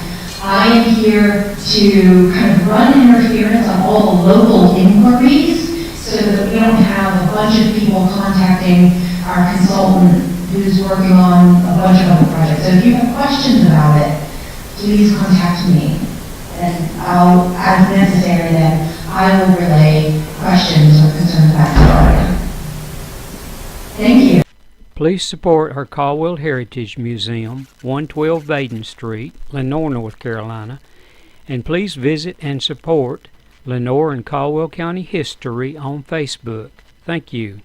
I am here to kind of run interference on all the local inquiries so that we don't have a bunch of people contacting our consultant who's working on a bunch of other projects. So if you have questions about it, please contact me. And I'll, as necessary, then I will relay questions or concerns back to Gloria. Thank you. Please support our Caldwell Heritage Museum, 112 Baden Street, Lenoir, North Carolina, and please visit and support Lenoir and Caldwell County History on Facebook. Thank you.